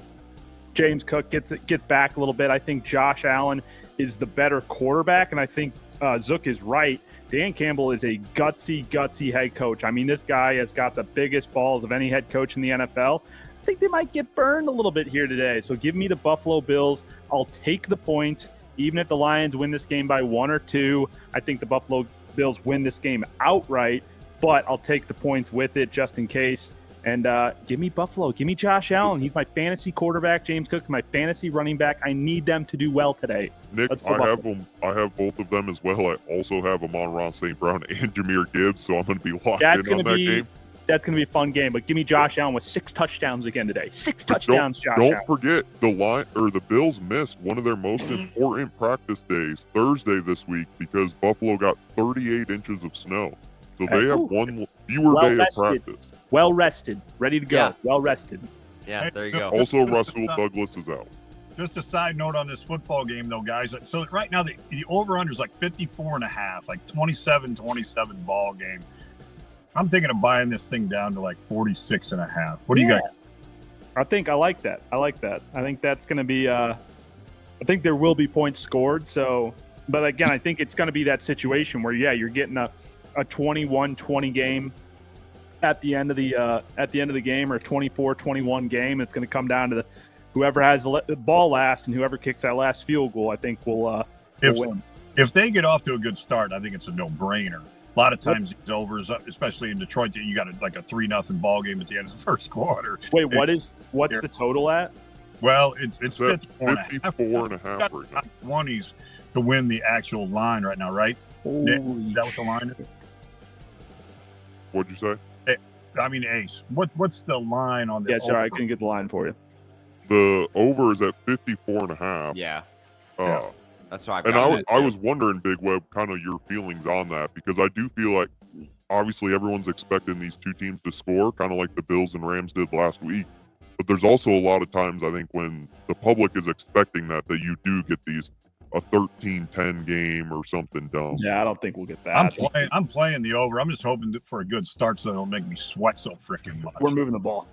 James Cook gets back a little bit. I think Josh Allen is the better quarterback, and I think Zook is right. Dan Campbell is a gutsy head coach. I mean, this guy has got the biggest balls of any head coach in the NFL. I think they might get burned a little bit here today. So give me the Buffalo Bills. I'll take the points. Even if the Lions win this game by 1 or 2, I think the Buffalo Bills win this game outright, but I'll take the points with it just in case. And give me Buffalo. Give me Josh Allen. He's my fantasy quarterback. James Cook, my fantasy running back. I need them to do well today. Nick, I have both of them as well. I also have Amon-Ra St. Brown and Jameer Gibbs, so I'm going to be locked in on that game. That's going to be a fun game. But give me Josh Allen with 6 touchdowns again today. 6 touchdowns, Josh Allen. Don't forget the Bills missed one of their most important practice days, Thursday this week, because Buffalo got 38 inches of snow. So they have one fewer day of practice. Well rested, ready to go. Yeah. Well rested. Yeah, there you go. Also, Rasul Douglas is out. Just a side note on this football game, though, guys. So right now, the over-under is like 54.5, like 27-27 ball game. I'm thinking of buying this thing down to like 46.5. What do you got? I like that. I think that's going to be I think there will be points scored. So, but again, I think it's going to be that situation where, you're getting a 21-20 game at the end of the game, or a 24-21 game. It's going to come down to whoever has the ball last and whoever kicks that last field goal. I think will win. If they get off to a good start, I think it's a no-brainer. A lot of times these overs, especially in Detroit, you got like a 3-0 ball game at the end of the first quarter. Wait, what's the total at? Well, it's 54.5 right now. 20s to win the actual line right now, right? Is that what the line is? What'd you say? I mean, Ace. What's the line on the? Yeah, sorry, I couldn't get the line for you. The over is at 54.5. Yeah. That's why. I was wondering, Big Web, kind of your feelings on that, because I do feel like obviously everyone's expecting these two teams to score, kind of like the Bills and Rams did last week. But there's also a lot of times, I think, when the public is expecting that you do get a 13-10 game or something dumb. Yeah, I don't think we'll get that. I'm playing the over. I'm just hoping for a good start so it'll make me sweat so freaking much. We're moving the ball.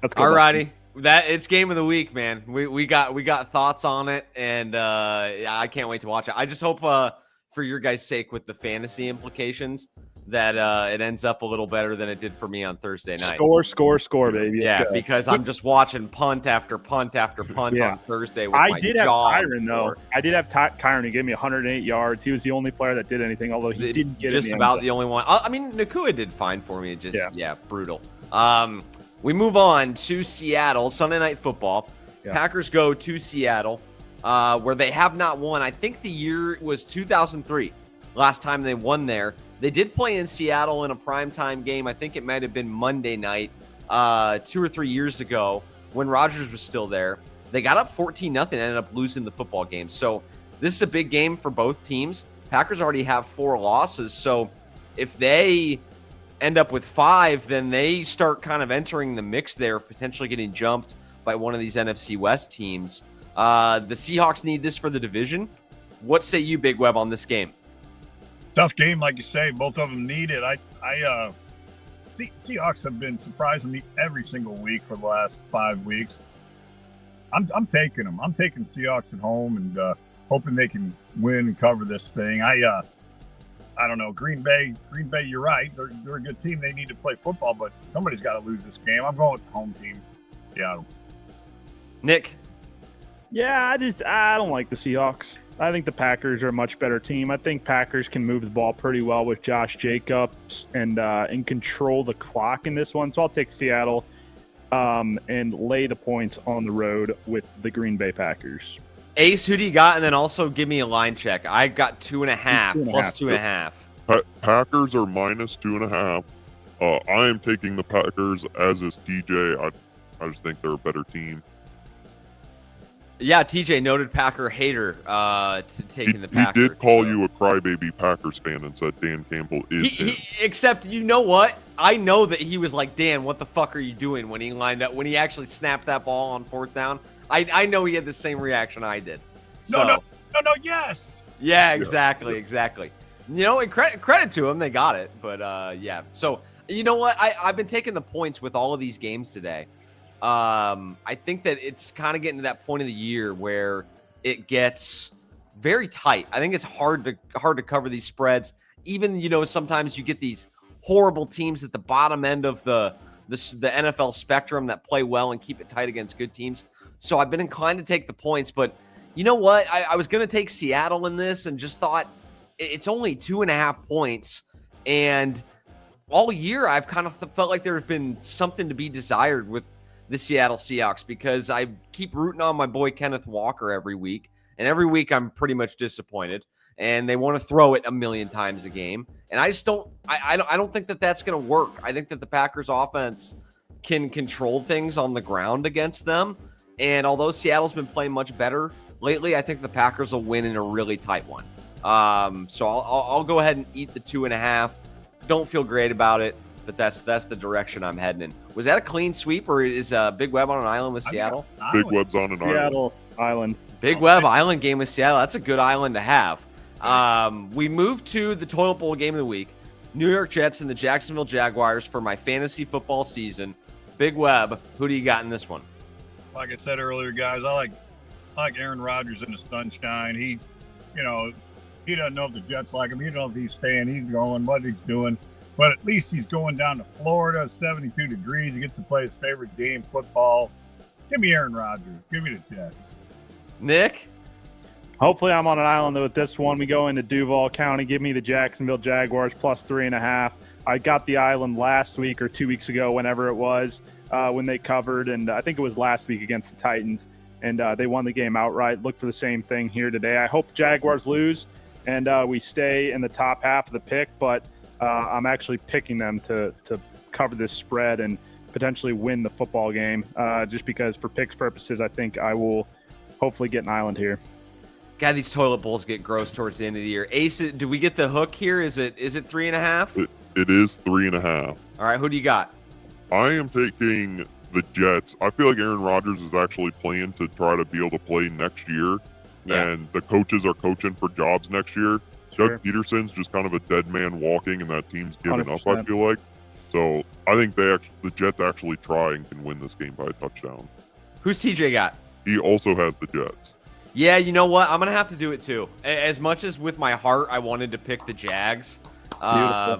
Let's go. All righty. It's game of the week, man. We got thoughts on it, and I can't wait to watch it. I just hope for your guys' sake, with the fantasy implications, that it ends up a little better than it did for me on Thursday night. Score, baby. Yeah, because I'm just watching punt after punt after punt on Thursday. With I did have Kyron, though. I did have Kyron. He gave me 108 yards. He was the only player that did anything, although he didn't get just about the only one. I mean, Nakua did fine for me. Just brutal. We move on to Seattle, Sunday Night Football. Yeah. Packers go to Seattle, where they have not won. I think the year was 2003, last time they won there. They did play in Seattle in a primetime game. I think it might have been Monday night 2 or 3 years ago when Rodgers was still there. They got up 14-0 and ended up losing the football game. So this is a big game for both teams. Packers already have 4 losses. So if they end up with 5, then they start kind of entering the mix there, potentially getting jumped by one of these NFC West teams. The Seahawks need this for the division. What say you, Big Web, on this game? Tough game, like you say. Both of them need it. Seahawks have been surprising me every single week for the last 5 weeks. I'm taking them. I'm taking Seahawks at home and hoping they can win and cover this thing. I don't know. Green Bay, you're right. They're a good team. They need to play football, but somebody's got to lose this game. I'm going with the home team. Seattle. Nick? Yeah, I don't like the Seahawks. I think the Packers are a much better team. I think Packers can move the ball pretty well with Josh Jacobs and control the clock in this one. So I'll take Seattle and lay the points on the road with the Green Bay Packers. Ace, who do you got? And then also give me a line check. I got 2.5 plus 2.5. Packers are minus 2.5. I am taking the Packers, as is TJ. I just think they're a better team. Yeah, TJ, noted Packer hater, taking the Packers. He did call you a crybaby Packers fan and said Dan Campbell is except, you know what? I know that he was like, Dan, what the fuck are you doing when he lined up, when he actually snapped that ball on 4th down? I know he had the same reaction I did. So, no, yes. Yeah, exactly. You know, and credit to him, they got it. But, yeah. So, you know what? I've been taking the points with all of these games today. I think that it's kind of getting to that point of the year where it gets very tight. I think it's hard to cover these spreads. Even, you know, sometimes you get these horrible teams at the bottom end of the NFL spectrum that play well and keep it tight against good teams. So I've been inclined to take the points, but you know what? I was going to take Seattle in this and just thought it's only 2.5 points. And all year I've kind of felt like there's been something to be desired with the Seattle Seahawks, because I keep rooting on my boy Kenneth Walker every week, and every week I'm pretty much disappointed, and they want to throw it a million times a game, and I just don't. I don't think that that's going to work. I think that the Packers offense can control things on the ground against them, and although Seattle's been playing much better lately, I think the Packers will win in a really tight one. So I'll go ahead and eat the 2.5. Don't feel great about it, but that's the direction I'm heading in. Was that a clean sweep, or is Big Web on an island with Seattle? Big Web's on an Seattle island. Big Web island game with Seattle. That's a good island to have. We move to the toilet bowl game of the week. New York Jets and the Jacksonville Jaguars for my fantasy football season. Big Web, who do you got in this one? Like I said earlier, guys, I like Aaron Rodgers in the sunshine. He doesn't know if the Jets like him. He doesn't know if he's staying, he's going, what he's doing. But at least he's going down to Florida, 72 degrees. He gets to play his favorite game, football. Give me Aaron Rodgers. Give me the Jets. Nick? Hopefully I'm on an island with this one. We go into Duval County. Give me the Jacksonville Jaguars plus 3.5. I got the island last week or 2 weeks ago, whenever it was, when they covered. And I think it was last week against the Titans. And they won the game outright. Look for the same thing here today. I hope the Jaguars lose and we stay in the top half of the pick. But I'm actually picking them to cover this spread and potentially win the football game, just because for picks purposes, I think I will hopefully get an island here. God, these toilet bowls get gross towards the end of the year. Ace, do we get the hook here? Is it 3.5? It is 3.5. All right, who do you got? I am taking the Jets. I feel like Aaron Rodgers is actually playing to try to be able to play next year, and the coaches are coaching for jobs next year. Sure. Doug Peterson's just kind of a dead man walking, and that team's giving 100%. up, I feel like. So I think the Jets actually try and can win this game by a touchdown. Who's TJ got? He also has the Jets. Yeah, you know what? I'm going to have to do it too. As much as with my heart I wanted to pick the Jags, I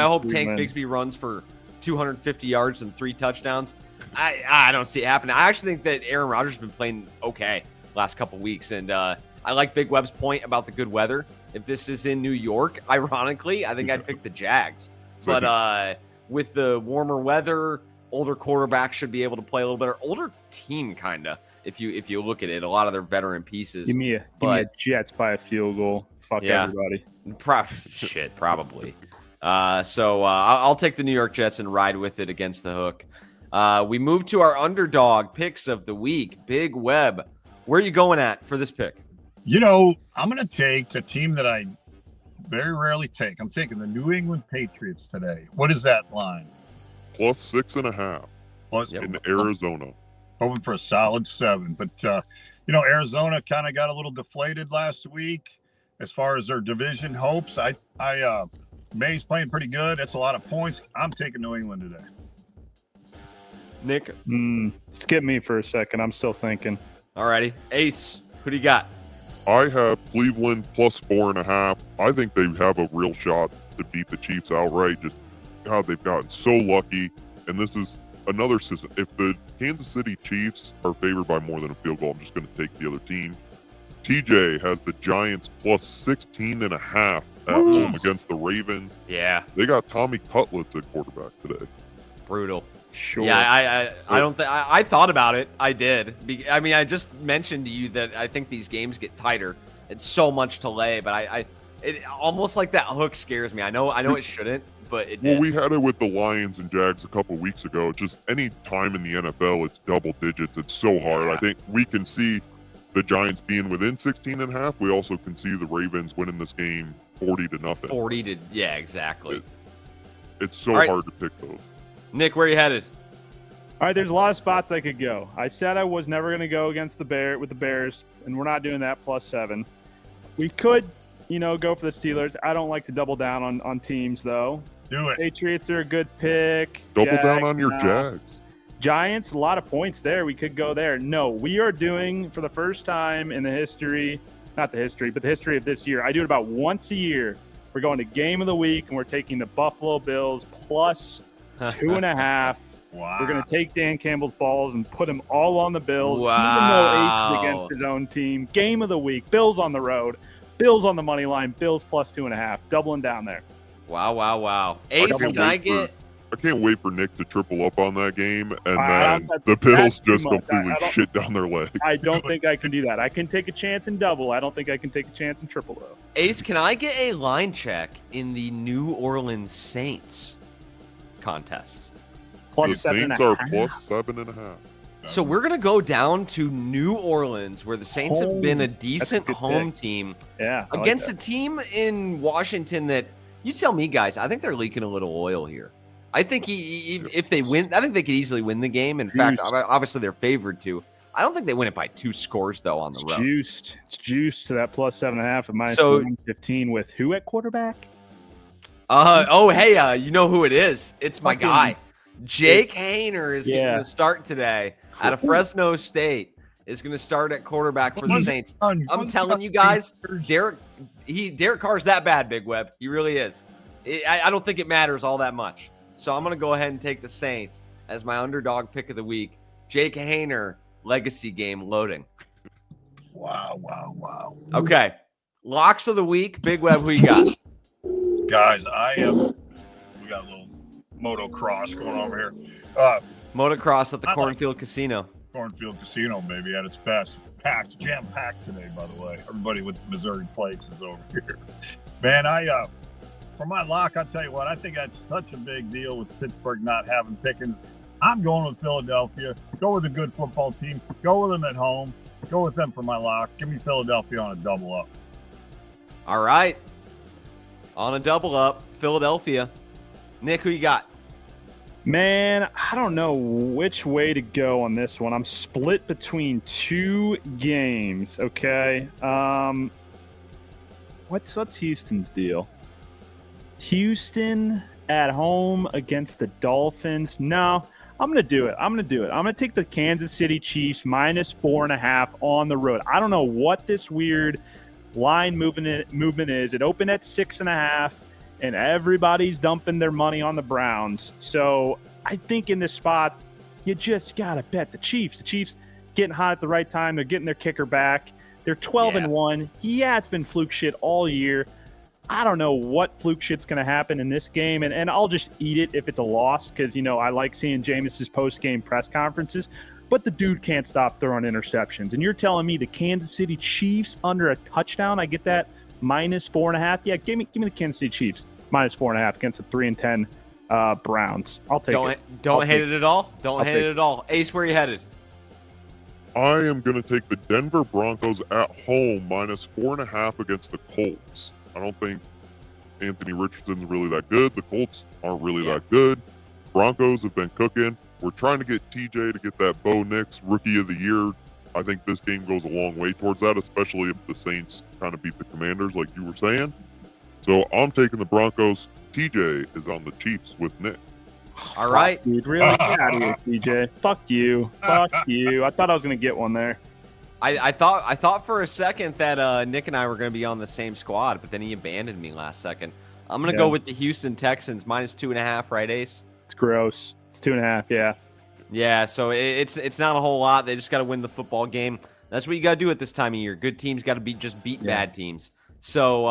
hope Tank Bigsby runs for 250 yards and 3 touchdowns. I don't see it happening. I actually think that Aaron Rodgers has been playing okay last couple weeks, and I like Big Web's point about the good weather. If this is in New York, ironically, I think I'd pick the Jags. But with the warmer weather, older quarterbacks should be able to play a little better. Older team, kind of. If you look at it, a lot of their veteran pieces. Give me a Jets by a field goal. Fuck everybody. Probably. So I'll take the New York Jets and ride with it against the hook. We move to our underdog picks of the week. Big Web, where are you going at for this pick? You know, I'm going to take a team that I very rarely take. I'm taking the New England Patriots today. What is that line? Plus 6.5. Plus in Arizona. Hoping for a solid 7. But, you know, Arizona kind of got a little deflated last week as far as their division hopes. May's playing pretty good. That's a lot of points. I'm taking New England today. Nick? Skip me for a second. I'm still thinking. All righty. Ace, who do you got? I have Cleveland plus 4.5. I think they have a real shot to beat the Chiefs outright. Just how they've gotten so lucky. And this is another system. If the Kansas City Chiefs are favored by more than a field goal, I'm just going to take the other team. TJ has the Giants plus 16.5 at home against the Ravens. Yeah. They got Tommy Cutlets at quarterback today. Brutal. Sure. Yeah, I don't think I thought about it. I did. I mean, I just mentioned to you that I think these games get tighter. It's so much to lay, but it almost like that hook scares me. I know it shouldn't, but it did. Well, we had it with the Lions and Jags a couple weeks ago. Just any time in the NFL, it's double digits. It's so hard. I think we can see the Giants being within 16.5. We also can see the Ravens winning this game 40-0. 40 to yeah, exactly. It's so hard to pick those. Nick, where are you headed? All right, there's a lot of spots I could go. I said I was never going to go against the Bears, and we're not doing that plus 7. We could, go for the Steelers. I don't like to double down on teams, though. Do it. Patriots are a good pick. Double down on your Jags. Giants, a lot of points there. We could go there. No, we are doing, for the first time in the history, not the history, but the history of this year, I do it about once a year. We're going to game of the week, and we're taking the Buffalo Bills plus 2.5. Wow. We're going to take Dan Campbell's balls and put them all on the Bills. Wow. Even though Ace is against his own team. Game of the week. Bills on the road. Bills on the money line. Bills plus 2.5. Doubling down there. Wow. Ace, I can't wait for Nick to triple up on that game, and then the Bills just completely shit down their leg. I don't think I can do that. I can take a chance in double. I don't think I can take a chance in triple, though. Ace, can I get a line check in the New Orleans Saints contest? Plus the 7.5. Saints are plus 7.5. So we're going to go down to New Orleans, where the Saints have been a decent home team against a team in Washington that, you tell me, guys, I think they're leaking a little oil here. I think if they win, I think they could easily win the game. In fact, obviously they're favored to. I don't think they win it by 2 scores, though, on the road. It's juiced to that plus 7.5 at minus 115 with who at quarterback? Hey, you know who it is. It's my guy. Jake Haener is going to start today out of Fresno State. Is going to start at quarterback for the Saints. I'm telling you guys, Derek Carr's that bad, Big Web. He really is. I don't think it matters all that much. So I'm going to go ahead and take the Saints as my underdog pick of the week. Jake Haener, legacy game loading. Wow. Okay. Locks of the week. Big Web, who you got? Guys, we got a little motocross going over here. Motocross at the Cornfield Casino. Cornfield Casino, baby, at its best. Packed, jam-packed today, by the way. Everybody with Missouri plates is over here. Man, for my lock, I'll tell you what, I think that's such a big deal with Pittsburgh not having Pickens. I'm going with Philadelphia. Go with a good football team. Go with them at home. Go with them for my lock. Give me Philadelphia on a double up. All right. On a double up, Philadelphia. Nick, who you got? Man, I don't know which way to go on this one. I'm split between two games. Okay. What's Houston's deal? Houston at home against the Dolphins. No, I'm gonna do it. I'm gonna take the Kansas City Chiefs -4.5 on the road. I don't know what this weird line movement is. It opened at 6.5. And everybody's dumping their money on the Browns. So I think in this spot, you just got to bet the Chiefs. The Chiefs getting hot at the right time. They're getting their kicker back. They're 12-1. Yeah, it's been fluke shit all year. I don't know what fluke shit's going to happen in this game. And I'll just eat it if it's a loss because, I like seeing Jameis's post-game press conferences. But the dude can't stop throwing interceptions. And you're telling me the Kansas City Chiefs under a touchdown? I get that -4.5. Yeah, give me the Kansas City Chiefs. -4.5 against the 3-10 Browns. I'll take it. Don't hate it at all. Don't hate it at all. Ace, where are you headed? I am going to take the Denver Broncos at home -4.5 against the Colts. I don't think Anthony Richardson's really that good. The Colts aren't really that good. Broncos have been cooking. We're trying to get TJ to get that Bo Nix Rookie of the Year. I think this game goes a long way towards that, especially if the Saints kind of beat the Commanders like you were saying. So I'm taking the Broncos. TJ is on the Chiefs with Nick. All right. Dude, really? Get out of here, TJ. Fuck you. Fuck you. I thought I was going to get one there. I thought for a second that Nick and I were going to be on the same squad, but then he abandoned me last second. I'm going to go with the Houston Texans -2.5, right, Ace? It's gross. It's 2.5, yeah. Yeah, so it's not a whole lot. They just got to win the football game. That's what you got to do at this time of year. Good teams got to beat bad teams. So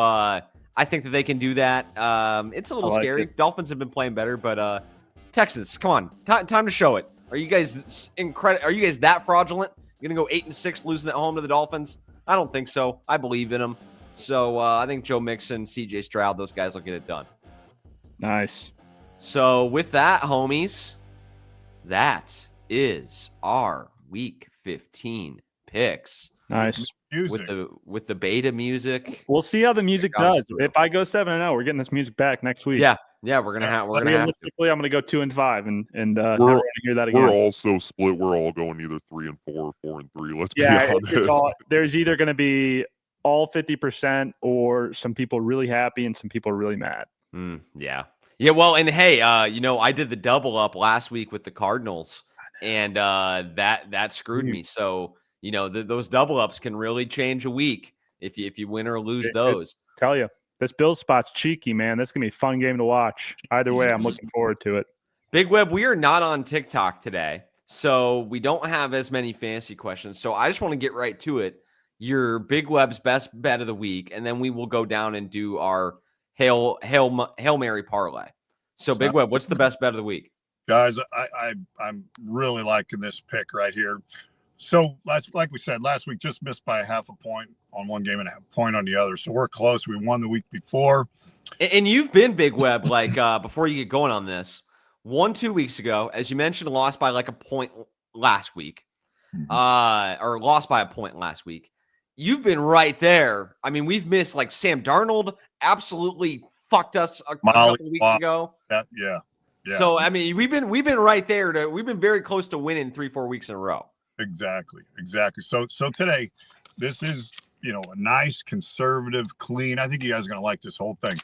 I think that they can do that. It's a little scary. Dolphins have been playing better, but Texans, come on, time to show it. Are you guys Are you guys that fraudulent? You're gonna go 8-6, losing at home to the Dolphins? I don't think so. I believe in them. So I think Joe Mixon, C.J. Stroud, those guys will get it done. Nice. So with that, homies, that is our Week 15 picks. Nice. With the beta music. We'll see how the music does. If I go 7-0, we're getting this music back next week. Yeah, we're gonna have. Realistically, I'm gonna go 2-5, and never want to hear that again. We're also split. We're all going either 3-4 or 4-3. Let's be honest. There's either going to be all 50% or some people really happy and some people really mad. Yeah. Well, and hey, I did the double up last week with the Cardinals, and that screwed me. So. Those double ups can really change a week if you win or lose those. Tell you, this Bills spot's cheeky, man. This is going to be a fun game to watch. Either way, I'm looking forward to it. Big Web, we are not on TikTok today, so we don't have as many fantasy questions. So I just want to get right to it. Your Big Web's best bet of the week, and then we will go down and do our Hail Mary parlay. So Big Web, what's the best bet of the week? Guys, I'm really liking this pick right here. So, like we said, last week just missed by 0.5 point on one game and 1 point on the other. So we're close. We won the week before. And you've been Big Web, before you get going on this, 2 weeks ago, as you mentioned, lost by 1 point last week, or lost by 1 point last week. You've been right there. I mean, we've missed Sam Darnold absolutely fucked us a couple weeks ago. Yeah. So I mean, we've been right there. We've been very close to winning 3-4 weeks in a row. Exactly. So today, this is, a nice, conservative, clean. I think you guys are going to like this whole thing.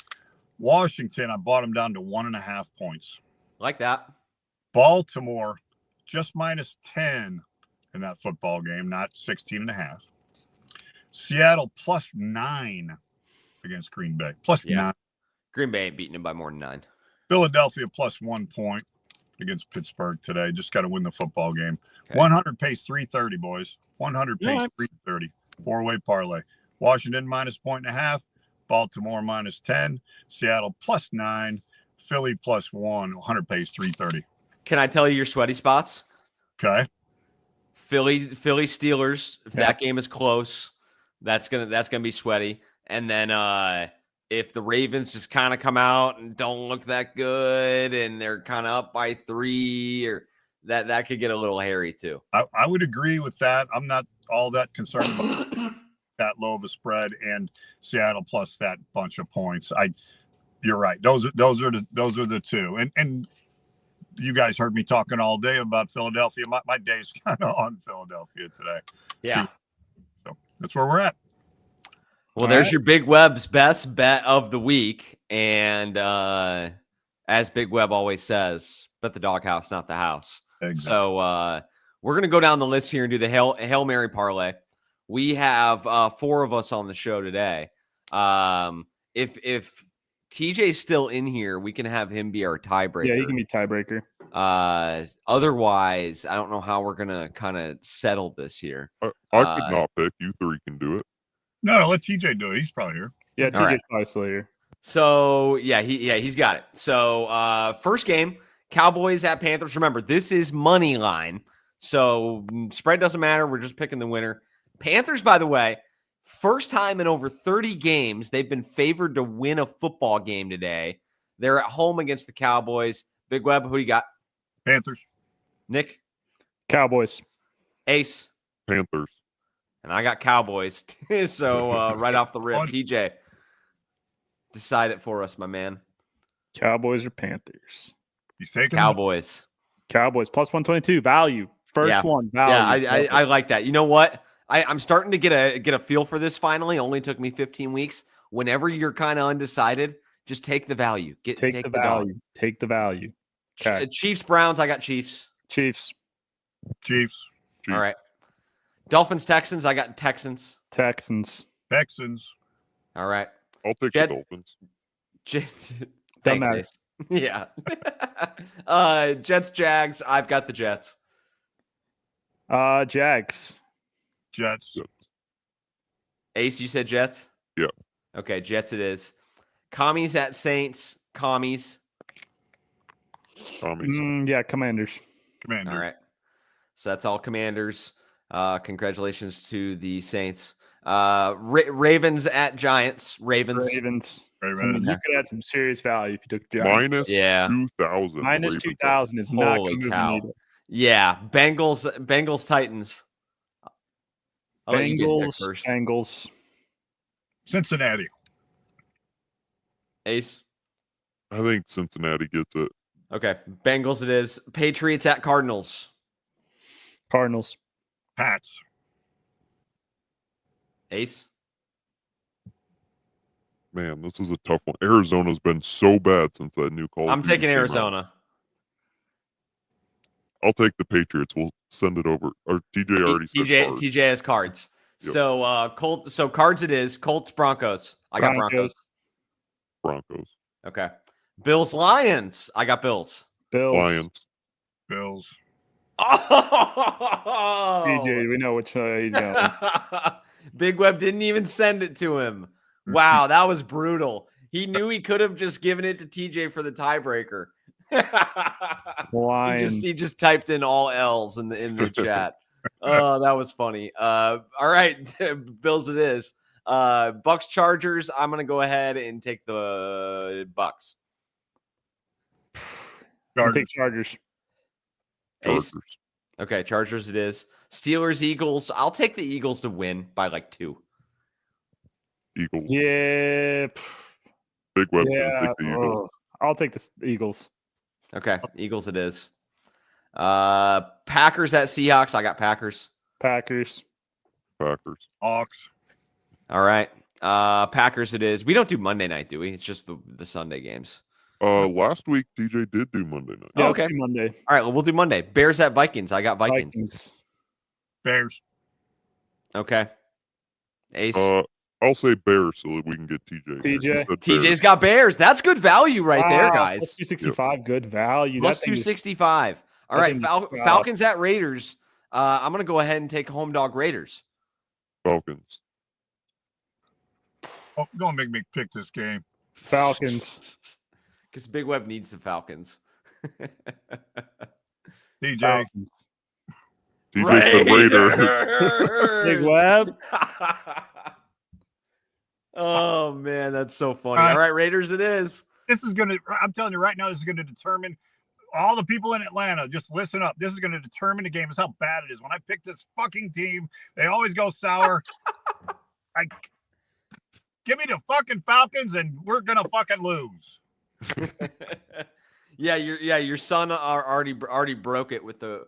Washington, I bought them down to 1.5 points. Like that. Baltimore, just -10 in that football game, not 16.5. Seattle +9 against Green Bay. +9. Green Bay ain't beating them by more than 9. Philadelphia +1 point against Pittsburgh today. Just got to win the football game. Okay. 100 pays 330, boys. 100 pays 330. 4-way parlay. Washington -1.5. Baltimore -10. Seattle +9. Philly +1. 100 pays 330. Can I tell you your sweaty spots? Okay. Philly Steelers. If that game is close, that's gonna be sweaty. And then if the Ravens just kind of come out and don't look that good and they're kind of up by 3, or that could get a little hairy too. I would agree with that. I'm not all that concerned about that low of a spread and Seattle plus that bunch of points. You're right. Those are the two. And you guys heard me talking all day about Philadelphia. My day's kind of on Philadelphia today. Yeah. So that's where we're at. Well, there's your Big Web's best bet of the week. And as Big Web always says, bet the doghouse, not the house. Exactly. So we're going to go down the list here and do the Hail Mary parlay. We have 4 of us on the show today. If TJ's still in here, we can have him be our tiebreaker. Yeah, he can be tiebreaker. Otherwise, I don't know how we're going to kind of settle this here. I could not pick. You 3 can do it. No, let TJ do it. He's probably here. Yeah, TJ's probably still here. So, he's got it. So, first game, Cowboys at Panthers. Remember, this is money line. So, spread doesn't matter. We're just picking the winner. Panthers, by the way, first time in over 30 games, they've been favored to win a football game today. They're at home against the Cowboys. Big Web, who do you got? Panthers. Nick? Cowboys. Ace? Panthers. And I got Cowboys. So, right off the rip, TJ, decide it for us, my man. Cowboys or Panthers? He's taking Cowboys. Cowboys plus 122 value. First one value. Yeah, I like that. You know what? I'm starting to get a feel for this finally. Only took me 15 weeks. Whenever you're kind of undecided, just take the value. Take the value. Take the value. Okay. Chiefs, Browns. I got Chiefs. Chiefs. All right. Dolphins, Texans. I got Texans. Texans. All right. I'll take the Dolphins. Thanks, Ace. Yeah. Jets, Jags. I've got the Jets. Jags. Jets. Ace, you said Jets? Yeah. Okay, Jets it is. Commies at Saints. Commies. Yeah, Commanders. All right. So that's all Commanders. Congratulations to the Saints. Ravens at Giants. Ravens. I mean, you could add some serious value if you took the Giants. Minus 2,000. Minus 2,000 is not going to move the needle. Yeah. Bengals, Titans. Bengals. Cincinnati. Ace. I think Cincinnati gets it. Okay. Bengals it is. Patriots at Cardinals. Cardinals. Pats. Ace. Man, this is a tough one. Arizona's been so bad since that new call. I'm taking Arizona. I'll take the Patriots. We'll send it over. Or TJ already said cards. TJ has cards. Yep. So cards it is. Colts, Broncos. I got Broncos. Okay. Bills, Lions. I got Bills. Lions. Bills. Oh! TJ, we know which he's going. Big Web didn't even send it to him. Wow, that was brutal. He knew he could have just given it to TJ for the tiebreaker. He just typed in all L's in the chat. Oh, that was funny. All right, Bills it is. Bucks, Chargers. I'm gonna go ahead and take the Bucks. Take Chargers. Ace. Okay, Chargers it is. Steelers, Eagles. I'll take the Eagles to win by like 2. Eagles. Yeah. Big Web. Yeah. Take the Eagles. I'll take the Eagles. Okay, Eagles it is. Packers at Seahawks. I got Packers. Packers. Hawks. All right. Packers it is. We don't do Monday night, do we? It's just the Sunday games. Last week TJ did do Monday night. Yeah, okay. Monday. All right, well, we'll do Monday. Bears at Vikings. I got Vikings. Bears. Okay. Ace. I'll say Bears so that we can get TJ. TJ's got Bears. That's good value right there, guys. Plus 265, good value. Plus 265. All right, Falcons at Raiders. I'm going to go ahead and take home dog Raiders. Falcons. Oh, don't make me pick this game. Falcons. Because Big Web needs the Falcons. DJ. Falcons. TJ's the Raider. Big Web. Oh, man, that's so funny. All right, Raiders it is. This is going to, I'm telling you right now, this is going to determine all the people in Atlanta. Just listen up. This is going to determine the game. It's how bad it is. When I pick this fucking team, they always go sour. Give me the fucking Falcons and we're going to fucking lose. Your son already broke it with the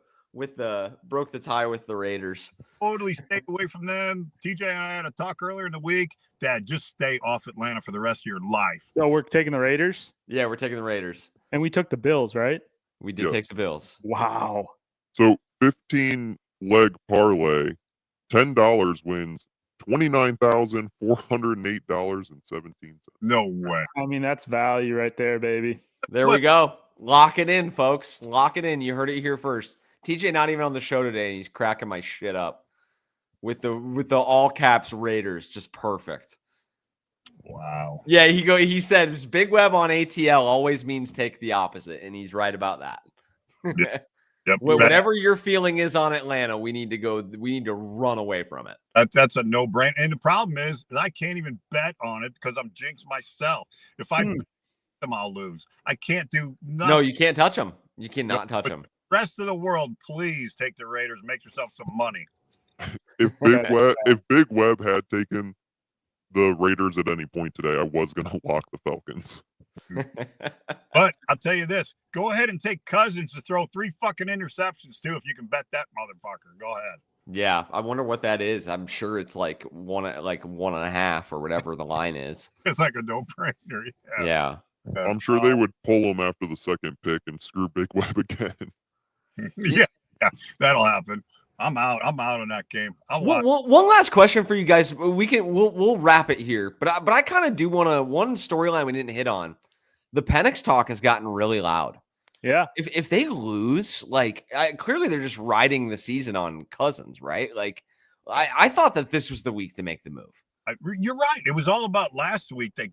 broke the tie with the Raiders. Totally stay away from them. TJ and I had a talk earlier in the week. Dad, just stay off Atlanta for the rest of your life. So we're taking the Raiders? Yeah, we're taking the Raiders. And we took the Bills, right? We did take the Bills. Wow. So 15 leg parlay, $10 wins $29,408.17. No way. I mean, that's value right there, baby. There we go. Lock it in, folks. Lock it in. You heard it here first. TJ not even on the show today, and he's cracking my shit up with the all caps Raiders. Just perfect. Wow. Yeah, he said Big Web on ATL always means take the opposite, and he's right about that. Yep. Whatever your feeling is on Atlanta, we need to run away from it. That's a no-brainer. And the problem is I can't even bet on it because I'm jinxed myself. If I bet them, I'll lose. I can't do nothing. No, you can't touch them. You cannot touch them. Rest of the world, please take the Raiders. Make yourself some money. If Big Web had taken the Raiders at any point today, I was going to lock the Falcons. But I'll tell you this: go ahead and take Cousins to throw 3 fucking interceptions too. If you can bet that motherfucker, go ahead. Yeah, I wonder what that is. I'm sure it's like 1.5 or whatever the line is. It's like a no-brainer. Yeah. I'm sure they would pull him after the second pick and screw Big Web again. yeah, that'll happen. I'm out on that game. One last question for you guys. We'll wrap it here, but I kind of do want to one storyline we didn't hit on. The Penix talk has gotten really loud. Yeah. If they lose, clearly they're just riding the season on Cousins, right? Like, I thought that this was the week to make the move. You're right. It was all about last week. They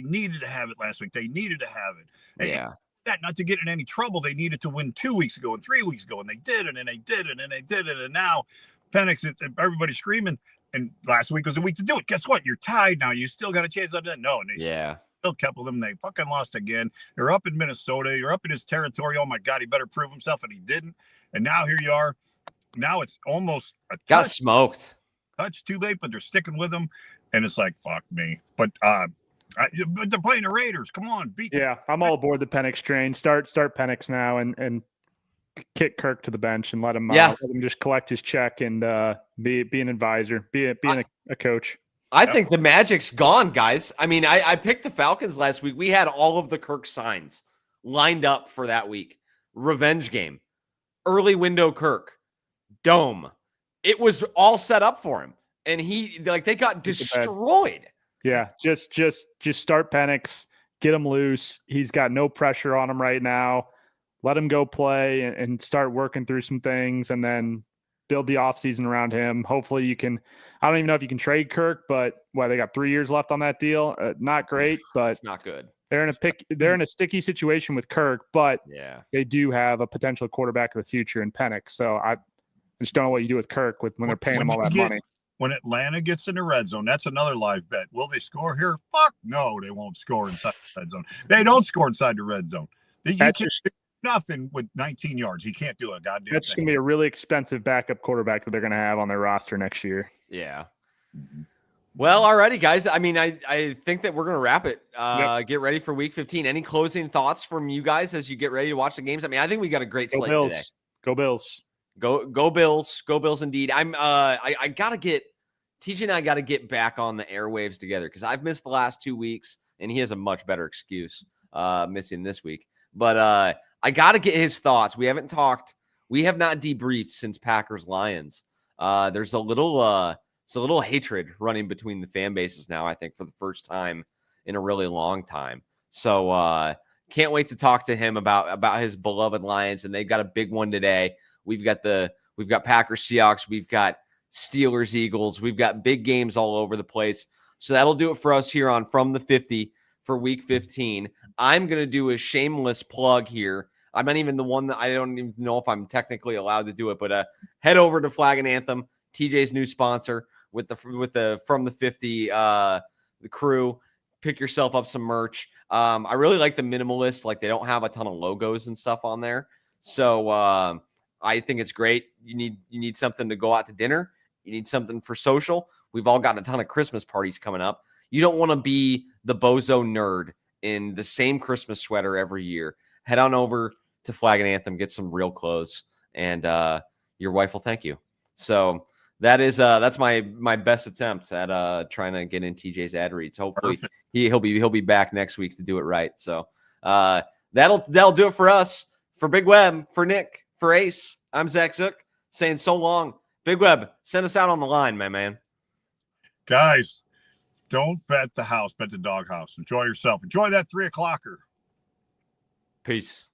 needed to have it last week. They needed to have it. Yeah. That not to get in any trouble. They needed to win 2 weeks ago and 3 weeks ago, and they did, and then they did it, and they did it, and now Penix, everybody's screaming. And last week was the week to do it. Guess what? You're tied now. You still got a chance on that. No, and they still kept with them. They fucking lost again. They're up in Minnesota. You're up in his territory. Oh my God, he better prove himself, and he didn't. And now here you are. Now it's almost a got smoked. Touch too late, but they're sticking with him, and it's like fuck me. But they're playing the Raiders. Come on, beat. Yeah, I'm all aboard the Penix train. Start Penix now and kick Kirk to the bench and let him just collect his check and be an advisor, being a coach. I think the magic's gone, guys. I mean, I picked the Falcons last week. We had all of the Kirk signs lined up for that week. Revenge game, early window Kirk, dome. It was all set up for him, and they got destroyed. Yeah, just start Penix, get him loose. He's got no pressure on him right now. Let him go play and start working through some things, and then build the offseason around him. Hopefully you can – I don't even know if you can trade Kirk, but they got 3 years left on that deal. Not great, but it's not good. They're in a sticky situation with Kirk, but they do have a potential quarterback of the future in Penix. So I just don't know what you do with Kirk when they're paying him all that money. When Atlanta gets in the red zone, that's another live bet. Will they score here? Fuck no, they won't score inside the red zone. They don't score inside the red zone. You can't do nothing with 19 yards. He can't do a goddamn That's going to be a really expensive backup quarterback that they're going to have on their roster next year. Yeah. Well, alrighty, guys. I mean, I think that we're going to wrap it. Get ready for Week 15. Any closing thoughts from you guys as you get ready to watch the games? I mean, I think we got a great slate today. Go Bills. Go Bills. Go Bills indeed. I gotta get TJ and I gotta get back on the airwaves together because I've missed the last 2 weeks and he has a much better excuse missing this week. But I gotta get his thoughts. We haven't talked. We have not debriefed since Packers Lions. There's a little hatred running between the fan bases now, I think, for the first time in a really long time. So can't wait to talk to him about his beloved Lions, and they've got a big one today. We've got Packers Seahawks, we've got Steelers Eagles, we've got big games all over the place. So that'll do it for us here on From the 50 for Week 15. I'm going to do a shameless plug here. I'm not even the one that I don't even know if I'm technically allowed to do it, but head over to Flag and Anthem, TJ's new sponsor with the From the 50 the crew. Pick yourself up some merch. I really like the minimalist, like they don't have a ton of logos and stuff on there. So I think it's great. You need something to go out to dinner. You need something for social. We've all got a ton of Christmas parties coming up. You don't want to be the bozo nerd in the same Christmas sweater every year, head on over to Flag and Anthem, get some real clothes, and your wife will thank you. So that's my best attempt at trying to get in TJ's ad reads. Hopefully he'll be back next week to do it right. So that'll do it for us. For Big Web, for Nick, for Ace, I'm Zach Zook saying so long. Big Web, send us out on the line, my man. Guys, don't bet the house, bet the doghouse. Enjoy yourself. Enjoy that 3 o'clocker. Peace.